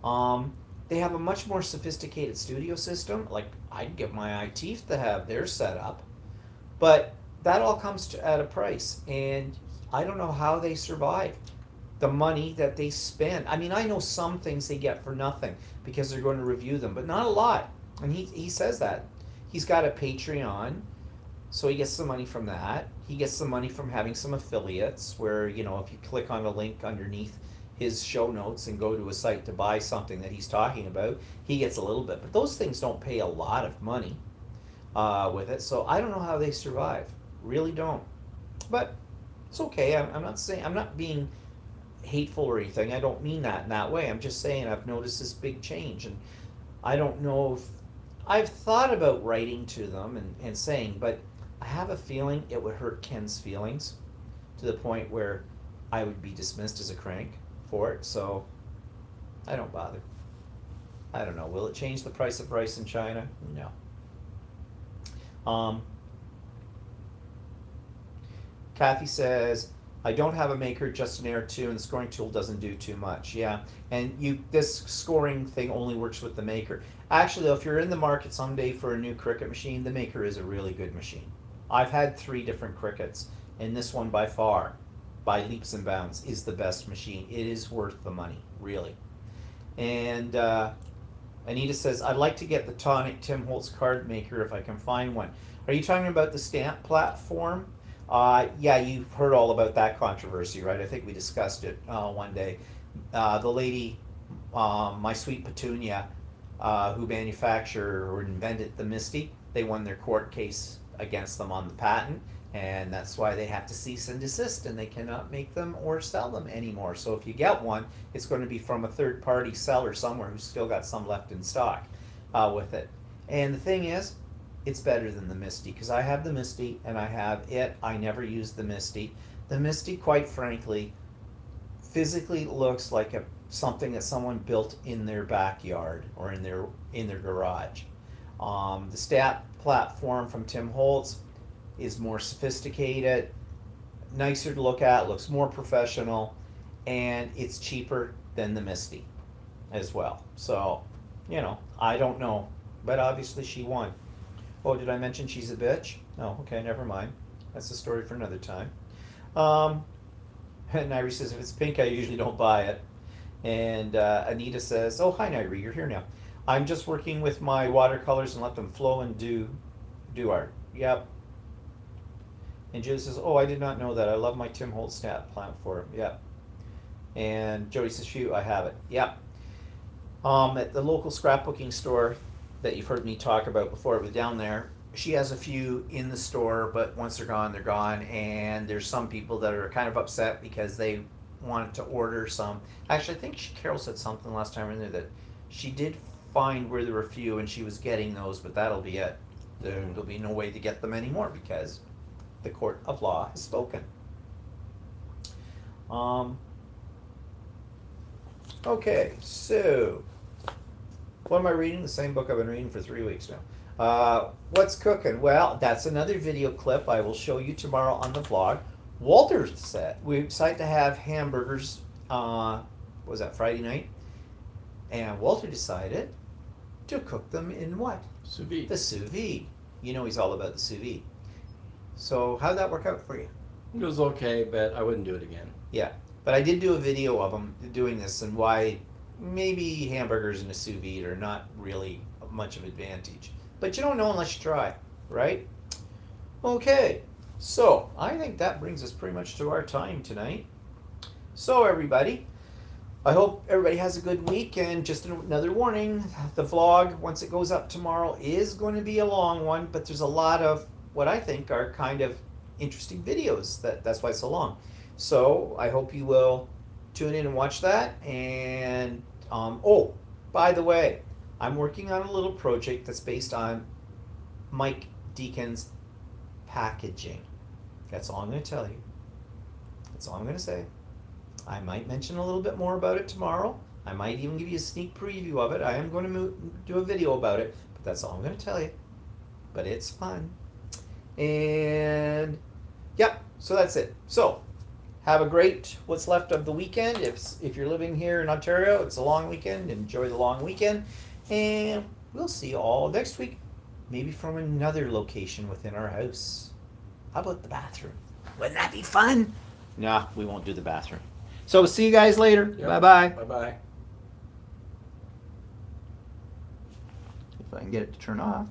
They have a much more sophisticated studio system. Like, I'd give my eye teeth to have theirs set up. But that all comes at a price. And I don't know how they survive the money that they spend. I mean, I know some things they get for nothing because they're going to review them, but not a lot. And he says that. He's got a Patreon, so he gets some money from that. He gets some money from having some affiliates where, if you click on a link underneath his show notes and go to a site to buy something that he's talking about, he gets a little bit. But those things don't pay a lot of money with it, so I don't know how they survive. Really don't. But it's okay. I'm not being hateful or anything. I don't mean that in that way. I'm just saying I've noticed this big change, and I don't know if I've thought about writing to them and saying, but I have a feeling it would hurt Ken's feelings to the point where I would be dismissed as a crank for it, so I don't bother. I don't know. Will it change the price of rice in China? No. Kathy says, I don't have a maker, just an Air 2, and the scoring tool doesn't do too much. Yeah, and this scoring thing only works with the maker. Actually, though, if you're in the market someday for a new Cricut machine, the maker is a really good machine. I've had 3 different Cricuts, and this one by far, by leaps and bounds, is the best machine. It is worth the money, really. And Anita says, I'd like to get the Tonic Tim Holtz card maker if I can find one. Are you talking about the stamp platform? Yeah, you've heard all about that controversy, right? I think we discussed it one day. The lady, My Sweet Petunia, who manufactured or invented the Misty, they won their court case against them on the patent, and that's why they have to cease and desist, and they cannot make them or sell them anymore. So if you get one, it's going to be from a third-party seller somewhere who's still got some left in stock with it. And the thing is, it's better than the Misty, because I have the Misty and I have it. I never use the Misty. The Misty, quite frankly, physically looks like something that someone built in their backyard or in their garage. The stamp platform from Tim Holtz is more sophisticated, nicer to look at, looks more professional, and it's cheaper than the Misty as well. So, I don't know, but obviously she won. Oh, did I mention she's a bitch? No, okay, never mind. That's a story for another time. And Nairi says, if it's pink, I usually don't buy it. And Anita says, oh, hi, Nairi, you're here now. I'm just working with my watercolors and let them flow and do art. Yep. And Judy says, oh, I did not know that. I love my Tim Holtz stamp platform. Yep. And Jody says, phew, I have it. Yep. At the local scrapbooking store that you've heard me talk about before, it was down there, she has a few in the store, but once they're gone, they're gone. And there's some people that are kind of upset because they wanted to order some. Actually, I think Carol said something last time in there that she did find where there were a few and she was getting those, but that'll be it. There'll be no way to get them anymore because the court of law has spoken. Okay, so what am I reading? The same book I've been reading for 3 weeks now. What's cooking? Well, that's another video clip I will show you tomorrow on the vlog. Walter said we decided to have hamburgers. Was that Friday night? And Walter decided to cook them in what? Sous vide. The sous vide. He's all about the sous vide. So how'd that work out for you? It was okay, but I wouldn't do it again. Yeah, but I did do a video of them doing this and why maybe hamburgers in a sous vide are not really much of an advantage. But you don't know unless you try, right? Okay, so I think that brings us pretty much to our time tonight. So everybody, I hope everybody has a good week, and just another warning, the vlog, once it goes up tomorrow, is going to be a long one, but there's a lot of what I think are kind of interesting videos. That's why it's so long. So I hope you will tune in and watch that. And oh, by the way, I'm working on a little project that's based on Mike Deacon's packaging. That's all I'm going to tell you. That's all I'm going to say. I might mention a little bit more about it tomorrow. I might even give you a sneak preview of it. I am going to do a video about it, but that's all I'm going to tell you. But it's fun. And yeah, so that's it. So have a great what's left of the weekend. If you're living here in Ontario, it's a long weekend. Enjoy the long weekend. And we'll see you all next week, maybe from another location within our house. How about the bathroom? Wouldn't that be fun? Nah, we won't do the bathroom. So we'll see you guys later. Yep. Bye-bye. Bye-bye. If I can get it to turn off.